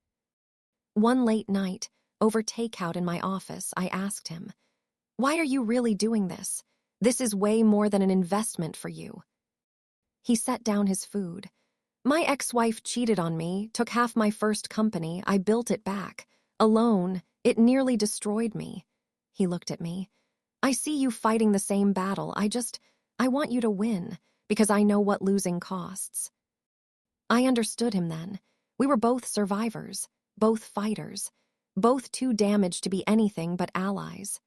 One late night, over takeout in my office, I asked him, "Why are you really doing this? This is way more than an investment for you." He set down his food. My ex-wife cheated on me, took half my first company, I built it back. Alone, it nearly destroyed me. He looked at me. I see you fighting the same battle. I want you to win, because I know what losing costs. I understood him then. We were both survivors. both fighters, both too damaged to be anything but allies.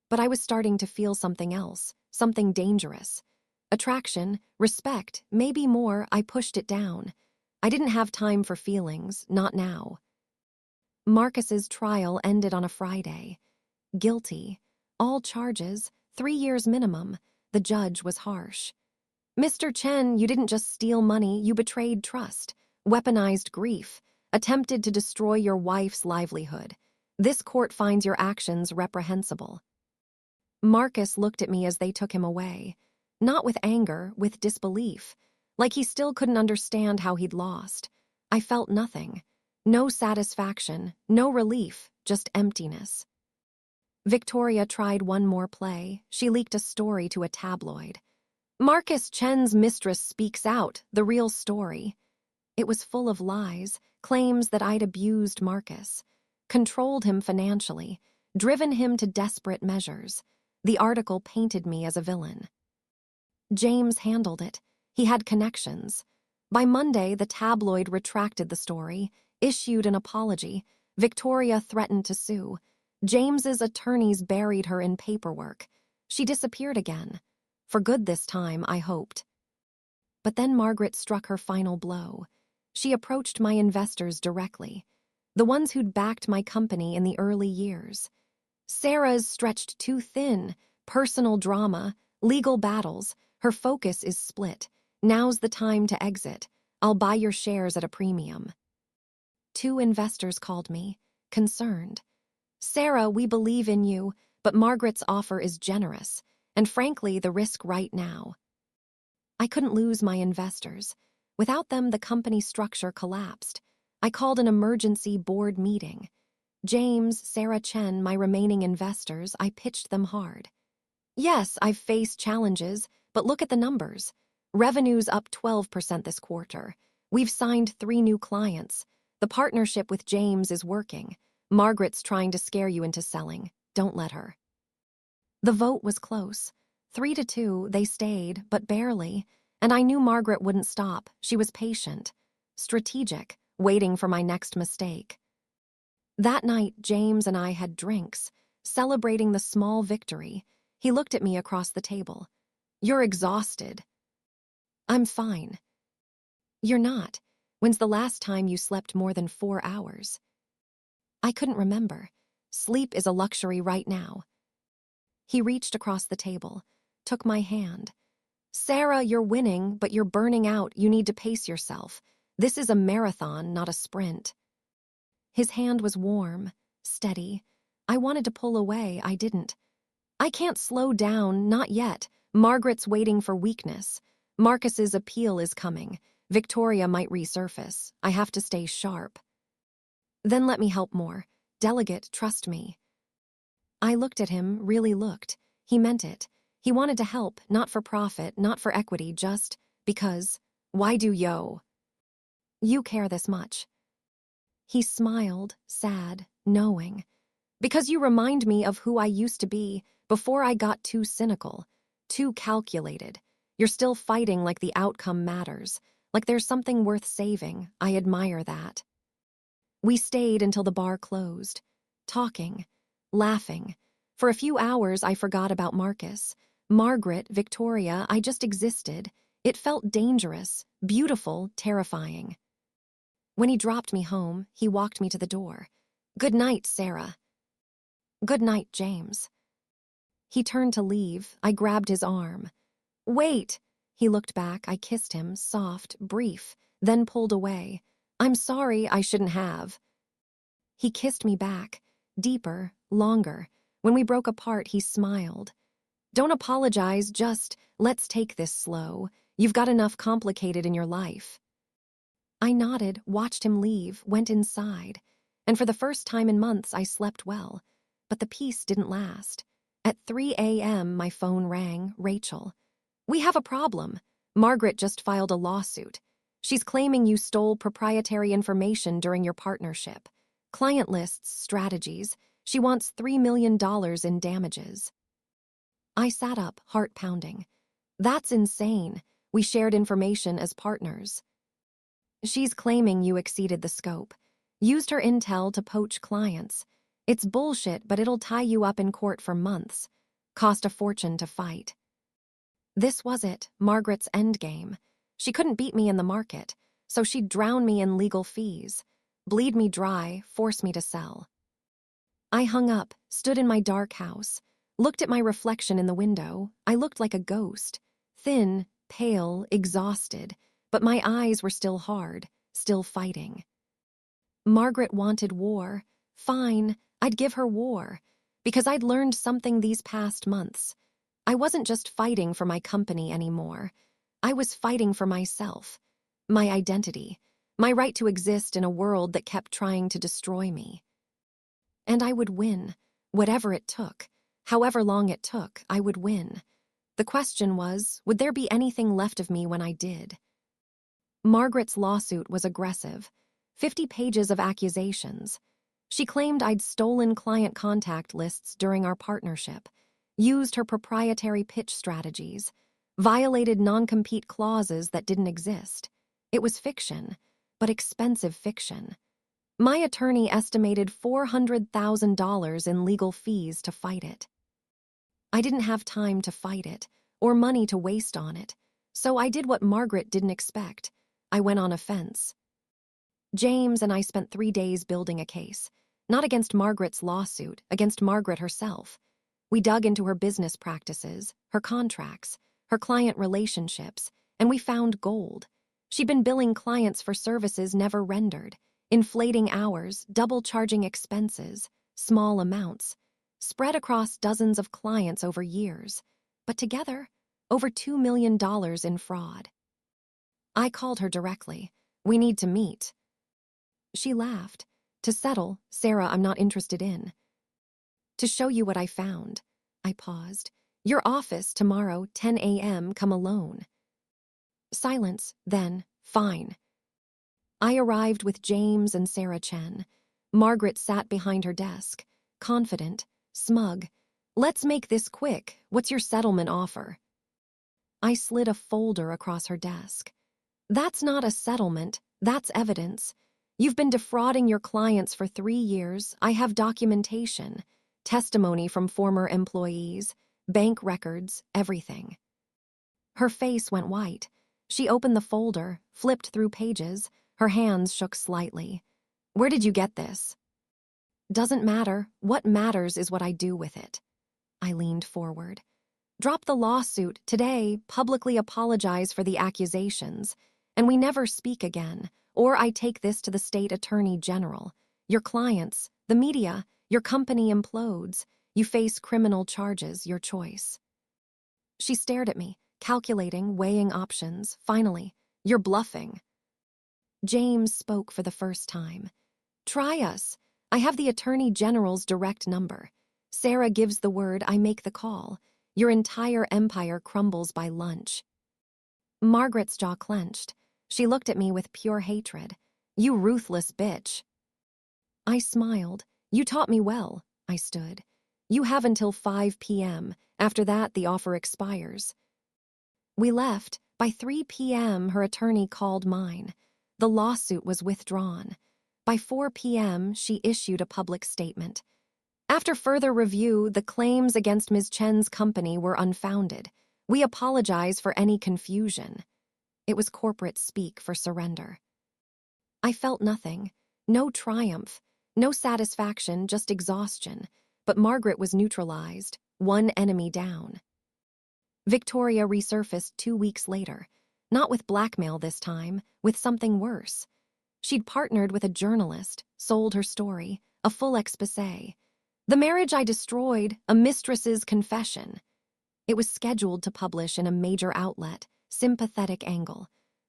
But I was starting to feel something else, something dangerous. Attraction, respect, maybe more. I pushed it down. I didn't have time for feelings, not now. Marcus's trial ended on a Friday. Guilty. All charges, 3 years minimum. The judge was harsh. Mr. Chen, you didn't just steal money, you betrayed trust, weaponized grief, attempted to destroy your wife's livelihood. This court finds your actions reprehensible. Marcus looked at me as they took him away. Not with anger, with disbelief. Like he still couldn't understand how he'd lost. I felt nothing. No satisfaction, no relief, just emptiness. Victoria tried one more play. She leaked a story to a tabloid. Marcus Chen's mistress speaks out, the real story. It was full of lies, claims that I'd abused Marcus, controlled him financially, driven him to desperate measures. The article painted me as a villain. James handled it. He had connections. By Monday, the tabloid retracted the story, issued an apology. Victoria threatened to sue. James's attorneys buried her in paperwork. She disappeared again. For good this time, I hoped. But then Margaret struck her final blow. She approached my investors directly, the ones who'd backed my company in the early years. Sarah's stretched too thin, personal drama, legal battles. Her focus is split. Now's the time to exit. I'll buy your shares at a premium. 2 investors called me, concerned. Sarah, we believe in you, but Margaret's offer is generous, and frankly, the risk right now. I couldn't lose my investors. Without them, the company structure collapsed. I called an emergency board meeting. James, Sarah Chen, my remaining investors, I pitched them hard. Yes, I've faced challenges, but look at the numbers. Revenue's up 12% this quarter. We've signed 3 new clients. The partnership with James is working. Margaret's trying to scare you into selling. Don't let her. The vote was close. 3-2, they stayed, but barely. And I knew Margaret wouldn't stop. She was patient, strategic, waiting for my next mistake. That night, James and I had drinks, celebrating the small victory. He looked at me across the table. You're exhausted. I'm fine. You're not. When's the last time you slept more than 4 hours? I couldn't remember. Sleep is a luxury right now. He reached across the table, took my hand. Sarah, you're winning, but you're burning out. You need to pace yourself. This is a marathon, not a sprint. His hand was warm, steady. I wanted to pull away, I didn't. I can't slow down, not yet. Margaret's waiting for weakness. Marcus's appeal is coming. Victoria might resurface. I have to stay sharp. Then let me help more. Delegate, trust me. I looked at him, really looked. He meant it. He wanted to help, not for profit, not for equity, just because. Why do you care this much? He smiled, sad, knowing. Because you remind me of who I used to be before I got too cynical, too calculated. You're still fighting like the outcome matters, like there's something worth saving. I admire that. We stayed until the bar closed, talking, laughing. For a few hours, I forgot about Marcus. Margaret, Victoria, I just existed. It felt dangerous, beautiful, terrifying. When he dropped me home, he walked me to the door. Good night, Sarah. Good night, James. He turned to leave. I grabbed his arm. Wait! He looked back. I kissed him, soft, brief, then pulled away. I'm sorry, I shouldn't have. He kissed me back, deeper, longer. When we broke apart, he smiled. Don't apologize, just, let's take this slow. You've got enough complicated in your life. I nodded, watched him leave, went inside. And for the first time in months, I slept well. But the peace didn't last. At 3 a.m., my phone rang, Rachel. We have a problem. Margaret just filed a lawsuit. She's claiming you stole proprietary information during your partnership. Client lists, strategies. She wants $3 million in damages. I sat up, heart pounding. That's insane. We shared information as partners. She's claiming you exceeded the scope. Used her intel to poach clients. It's bullshit, but it'll tie you up in court for months. Cost a fortune to fight. This was it, Margaret's endgame. She couldn't beat me in the market, so she'd drown me in legal fees, bleed me dry, force me to sell. I hung up, stood in my dark house, looked at my reflection in the window. I looked like a ghost, thin, pale, exhausted, but my eyes were still hard, still fighting. Margaret wanted war. Fine, I'd give her war, because I'd learned something these past months. I wasn't just fighting for my company anymore. I was fighting for myself, my identity, my right to exist in a world that kept trying to destroy me. And I would win, whatever it took, however long it took, I would win. The question was, would there be anything left of me when I did? Margaret's lawsuit was aggressive, 50 pages of accusations. She claimed I'd stolen client contact lists during our partnership, used her proprietary pitch strategies, violated non-compete clauses that didn't exist. It was fiction, but expensive fiction. My attorney estimated $400,000 in legal fees to fight it. I didn't have time to fight it, or money to waste on it, so I did what Margaret didn't expect. I went on offense. James and I spent 3 days building a case, not against Margaret's lawsuit, against Margaret herself. We dug into her business practices, her contracts, her client relationships, and we found gold. She'd been billing clients for services never rendered, inflating hours, double charging expenses, small amounts, spread across dozens of clients over years, but together, over $2 million in fraud. I called her directly. We need to meet. She laughed. To settle, Sarah, I'm not interested in. To show you what I found. I paused. Your office tomorrow, 10 a.m., come alone. Silence, then, fine. I arrived with James and Sarah Chen. Margaret sat behind her desk, confident, smug. Let's make this quick. What's your settlement offer? I slid a folder across her desk. That's not a settlement, that's evidence. You've been defrauding your clients for 3 years. I have documentation, testimony from former employees, bank records, everything. Her face went white. She opened the folder, flipped through pages. Her hands shook slightly. Where did you get this? Doesn't matter. What matters is what I do with it. I leaned forward. Drop the lawsuit today, publicly apologize for the accusations, and we never speak again, or I take this to the state attorney general. Your clients, the media, your company implodes. You face criminal charges, your choice. She stared at me, calculating, weighing options. Finally, you're bluffing. James spoke for the first time. Try us. I have the attorney general's direct number. Sarah gives the word, I make the call. Your entire empire crumbles by lunch. Margaret's jaw clenched. She looked at me with pure hatred. You ruthless bitch. I smiled. You taught me well. I stood. You have until 5 p.m. After that, the offer expires. We left. By 3 p.m., her attorney called mine. The lawsuit was withdrawn. By 4 p.m., she issued a public statement. After further review, the claims against Ms. Chen's company were unfounded. We apologize for any confusion. It was corporate speak for surrender. I felt nothing. No triumph. No satisfaction, just exhaustion. But Margaret was neutralized. One enemy down. Victoria resurfaced 2 weeks later. Not with blackmail this time, with something worse. She'd partnered with a journalist, sold her story, a full exposé. The marriage I destroyed, a mistress's confession. It was scheduled to publish in a major outlet, sympathetic angle.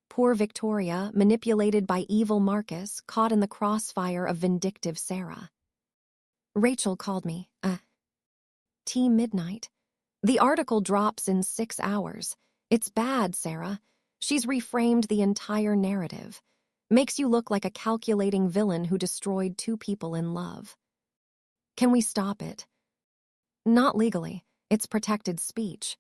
Poor Victoria, manipulated by evil Marcus, caught in the crossfire of vindictive Sarah. Rachel called me, T midnight. The article drops in 6 hours. It's bad, Sarah. She's reframed the entire narrative. Makes you look like a calculating villain who destroyed 2 people in love. Can we stop it? Not legally. It's protected speech.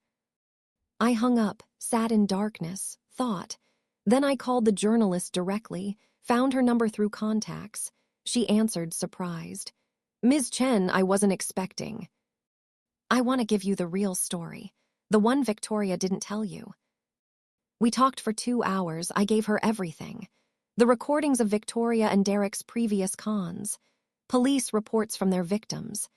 I hung up, sat in darkness, thought. Then I called the journalist directly, found her number through contacts. She answered, surprised. Ms. Chen, I wasn't expecting. I want to give you the real story, the one Victoria didn't tell you. We talked for 2 hours. I gave her everything. The recordings of Victoria and Derek's previous cons, police reports from their victims,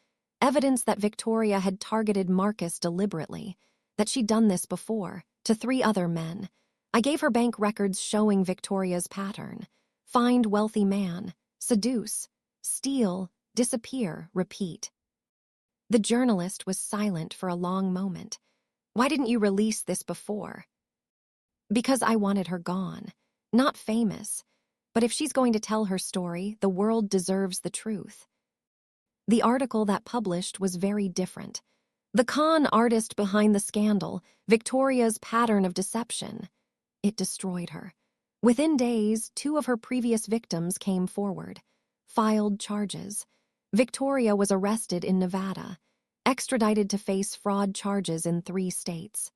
evidence that Victoria had targeted Marcus deliberately, that she'd done this before, to 3 other men. I gave her bank records showing Victoria's pattern. Find wealthy man, seduce, steal, disappear, repeat. The journalist was silent for a long moment. Why didn't you release this before? Because I wanted her gone, not famous. But if she's going to tell her story, the world deserves the truth. The article that published was very different. The con artist behind the scandal, Victoria's pattern of deception. It destroyed her. Within days, 2 of her previous victims came forward, filed charges. Victoria was arrested in Nevada, extradited to face fraud charges in 3 states.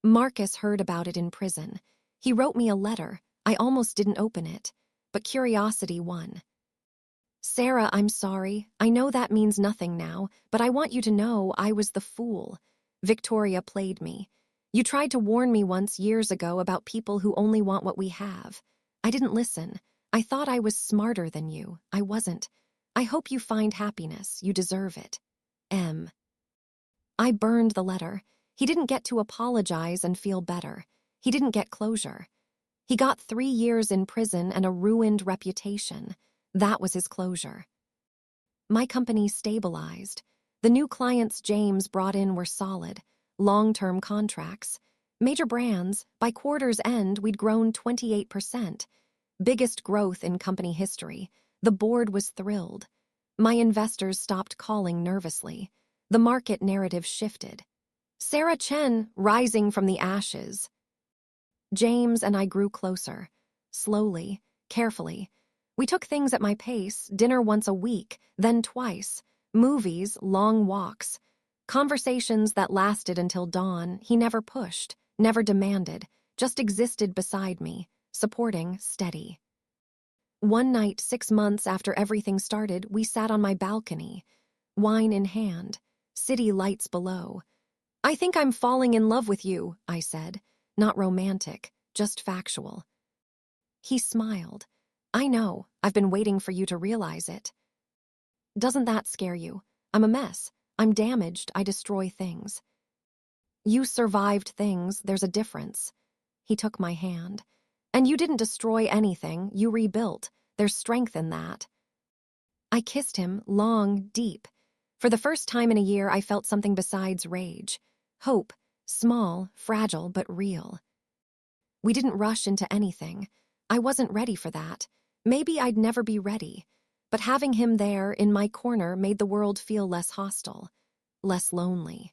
Marcus heard about it in prison. He wrote me a letter. I almost didn't open it, but curiosity won. Sarah, I'm sorry. I know that means nothing now, but I want you to know I was the fool. Victoria played me. You tried to warn me once years ago about people who only want what we have. I didn't listen. I thought I was smarter than you. I wasn't. I hope you find happiness. You deserve it. M. I burned the letter. He didn't get to apologize and feel better. He didn't get closure. He got 3 years in prison and a ruined reputation. That was his closure. My company stabilized. The new clients James brought in were solid, long-term contracts. Major brands, by quarter's end, we'd grown 28%. Biggest growth in company history. The board was thrilled. My investors stopped calling nervously. The market narrative shifted. Sarah Chen, rising from the ashes. James and I grew closer. Slowly, carefully. We took things at my pace, dinner once a week, then twice, movies, long walks. Conversations that lasted until dawn. He never pushed, never demanded, just existed beside me, supporting, steady. One night, 6 months after everything started, we sat on my balcony, wine in hand, city lights below. I think I'm falling in love with you, I said. Not romantic, just factual. He smiled. I know, I've been waiting for you to realize it. Doesn't that scare you? I'm a mess. I'm damaged. I destroy things. You survived things. There's a difference. He took my hand. And you didn't destroy anything. You rebuilt. There's strength in that. I kissed him, long, deep. For the first time in a year, I felt something besides rage. Hope, small, fragile, but real. We didn't rush into anything. I wasn't ready for that. Maybe I'd never be ready. But having him there, in my corner, made the world feel less hostile, less lonely.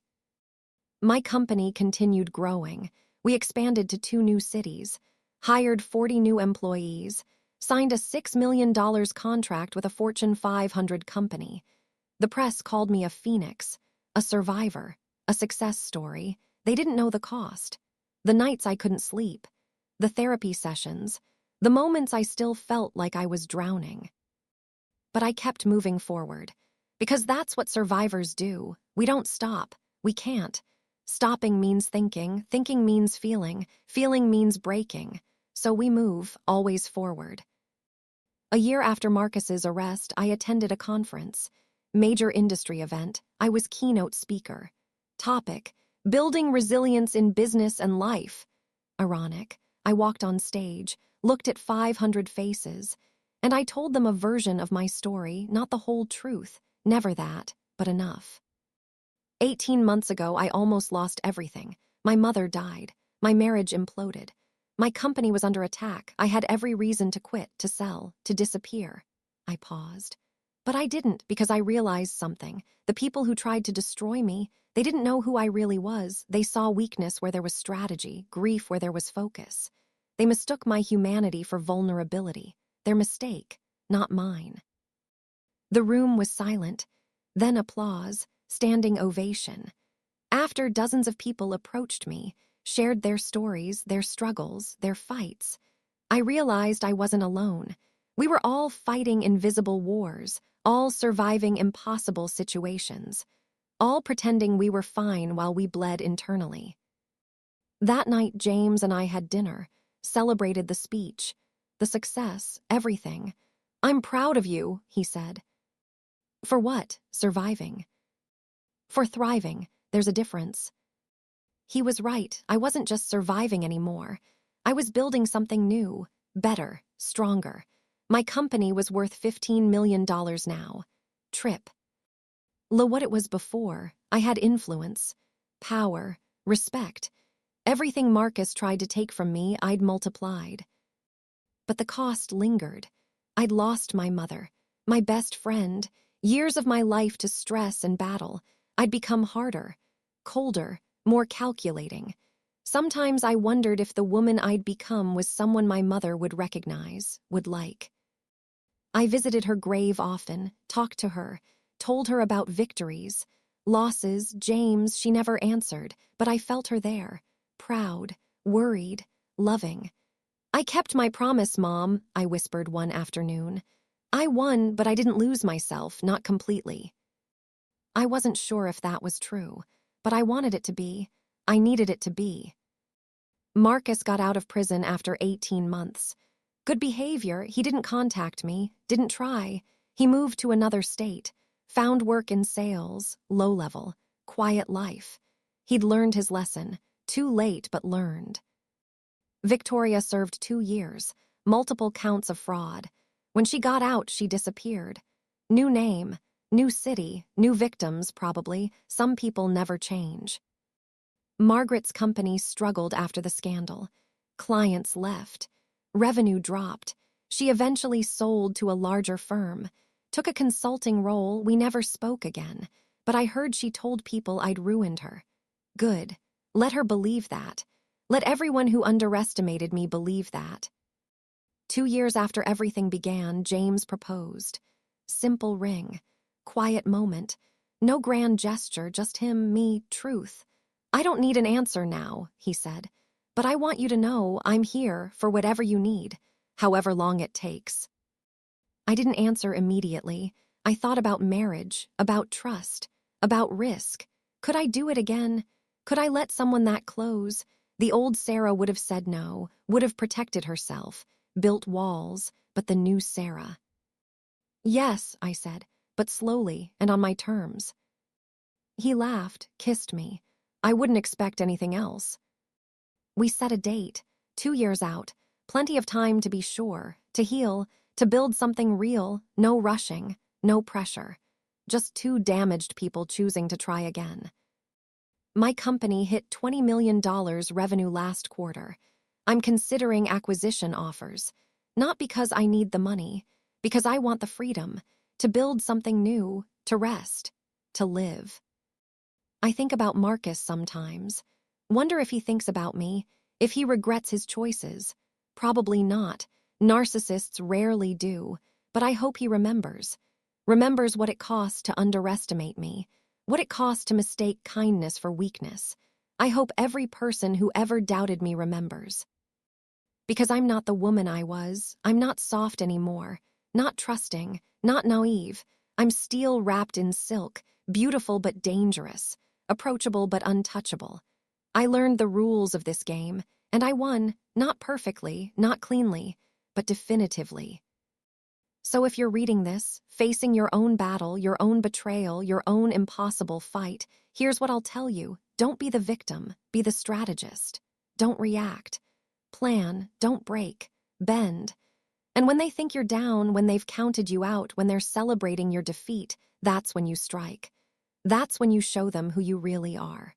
My company continued growing. We expanded to 2 new cities, hired 40 new employees, signed a $6 million contract with a Fortune 500 company. The press called me a phoenix, a survivor, a success story. They didn't know the cost. The nights I couldn't sleep, the therapy sessions, the moments I still felt like I was drowning. But I kept moving forward, because that's what survivors do. We don't stop. We can't. Stopping means thinking, thinking means feeling, feeling means breaking. So we move, always forward. A year after Marcus's arrest, I attended a conference. Major industry event. I was keynote speaker. Topic: building resilience in business and life. Ironic. I walked on stage, looked at 500 faces, and I told them a version of my story, not the whole truth. Never that, but enough. 18 months ago, I almost lost everything. My mother died. My marriage imploded. My company was under attack. I had every reason to quit, to sell, to disappear. I paused. But I didn't, because I realized something. The people who tried to destroy me, they didn't know who I really was. They saw weakness where there was strategy, grief where there was focus. They mistook my humanity for vulnerability. Their mistake, not mine. The room was silent. Then applause, standing ovation. After, dozens of people approached me, shared their stories, their struggles, their fights. I realized I wasn't alone. We were all fighting invisible wars, all surviving impossible situations, all pretending we were fine while we bled internally. That night, James and I had dinner, celebrated the speech, the success, everything. "I'm proud of you," he said. "For what? Surviving." "For thriving. There's a difference." He was right. I wasn't just surviving anymore. I was building something new, better, stronger. My company was worth $15 million now. Trip. What it was before. I had influence, power, respect. Everything Marcus tried to take from me, I'd multiplied. But the cost lingered. I'd lost my mother, my best friend, years of my life to stress and battle. I'd become harder, colder, more calculating. Sometimes I wondered if the woman I'd become was someone my mother would recognize, would like. I visited her grave often, talked to her, told her about victories. Losses, James, she never answered, but I felt her there, proud, worried, loving. "I kept my promise, Mom," I whispered one afternoon. "I won, but I didn't lose myself, not completely." I wasn't sure if that was true, but I wanted it to be. I needed it to be. Marcus got out of prison after 18 months. Good behavior, he didn't contact me, didn't try. He moved to another state, found work in sales, low level, quiet life. He'd learned his lesson, too late but learned. Victoria served 2 years, multiple counts of fraud. When she got out, she disappeared. New name, new city, new victims, probably. Some people never change. Margaret's company struggled after the scandal. Clients left. Revenue dropped. She eventually sold to a larger firm. Took a consulting role. We never spoke again. But I heard she told people I'd ruined her. Good. Let her believe that. Let everyone who underestimated me believe that. 2 years after everything began, James proposed. Simple ring. Quiet moment. No grand gesture, just him, me, truth. "I don't need an answer now," he said. "But I want you to know I'm here for whatever you need, however long it takes." I didn't answer immediately. I thought about marriage, about trust, about risk. Could I do it again? Could I let someone that close? The old Sarah would have said no, would have protected herself, built walls, but the new Sarah. "Yes," I said, "but slowly and on my terms." He laughed, kissed me. I wouldn't expect anything else. We set a date, 2 years out, plenty of time to be sure, to heal, to build something real, no rushing, no pressure. Just 2 damaged people choosing to try again. My company hit $20 million revenue last quarter. I'm considering acquisition offers, not because I need the money, because I want the freedom, to build something new, to rest, to live. I think about Marcus sometimes. Wonder if he thinks about me, if he regrets his choices. Probably not. Narcissists rarely do, but I hope he remembers. Remembers what it cost to underestimate me, what it cost to mistake kindness for weakness. I hope every person who ever doubted me remembers. Because I'm not the woman I was. I'm not soft anymore, not trusting, not naive. I'm steel wrapped in silk, beautiful but dangerous, approachable but untouchable. I learned the rules of this game, and I won, not perfectly, not cleanly, but definitively. So if you're reading this, facing your own battle, your own betrayal, your own impossible fight, here's what I'll tell you. Don't be the victim, be the strategist. Don't react. Plan, don't break, bend. And when they think you're down, when they've counted you out, when they're celebrating your defeat, that's when you strike. That's when you show them who you really are.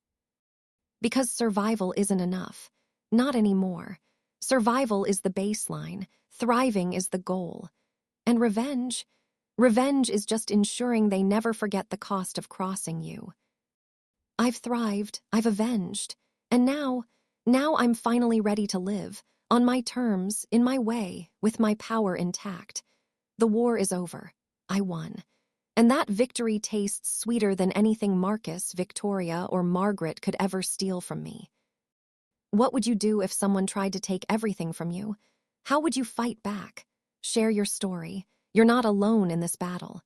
Because survival isn't enough. Not anymore. Survival is the baseline. Thriving is the goal. And revenge? Revenge is just ensuring they never forget the cost of crossing you. I've thrived, I've avenged. And now I'm finally ready to live, on my terms, in my way, with my power intact. The war is over. I won. And that victory tastes sweeter than anything Marcus, Victoria, or Margaret could ever steal from me. What would you do if someone tried to take everything from you? How would you fight back? Share your story. You're not alone in this battle.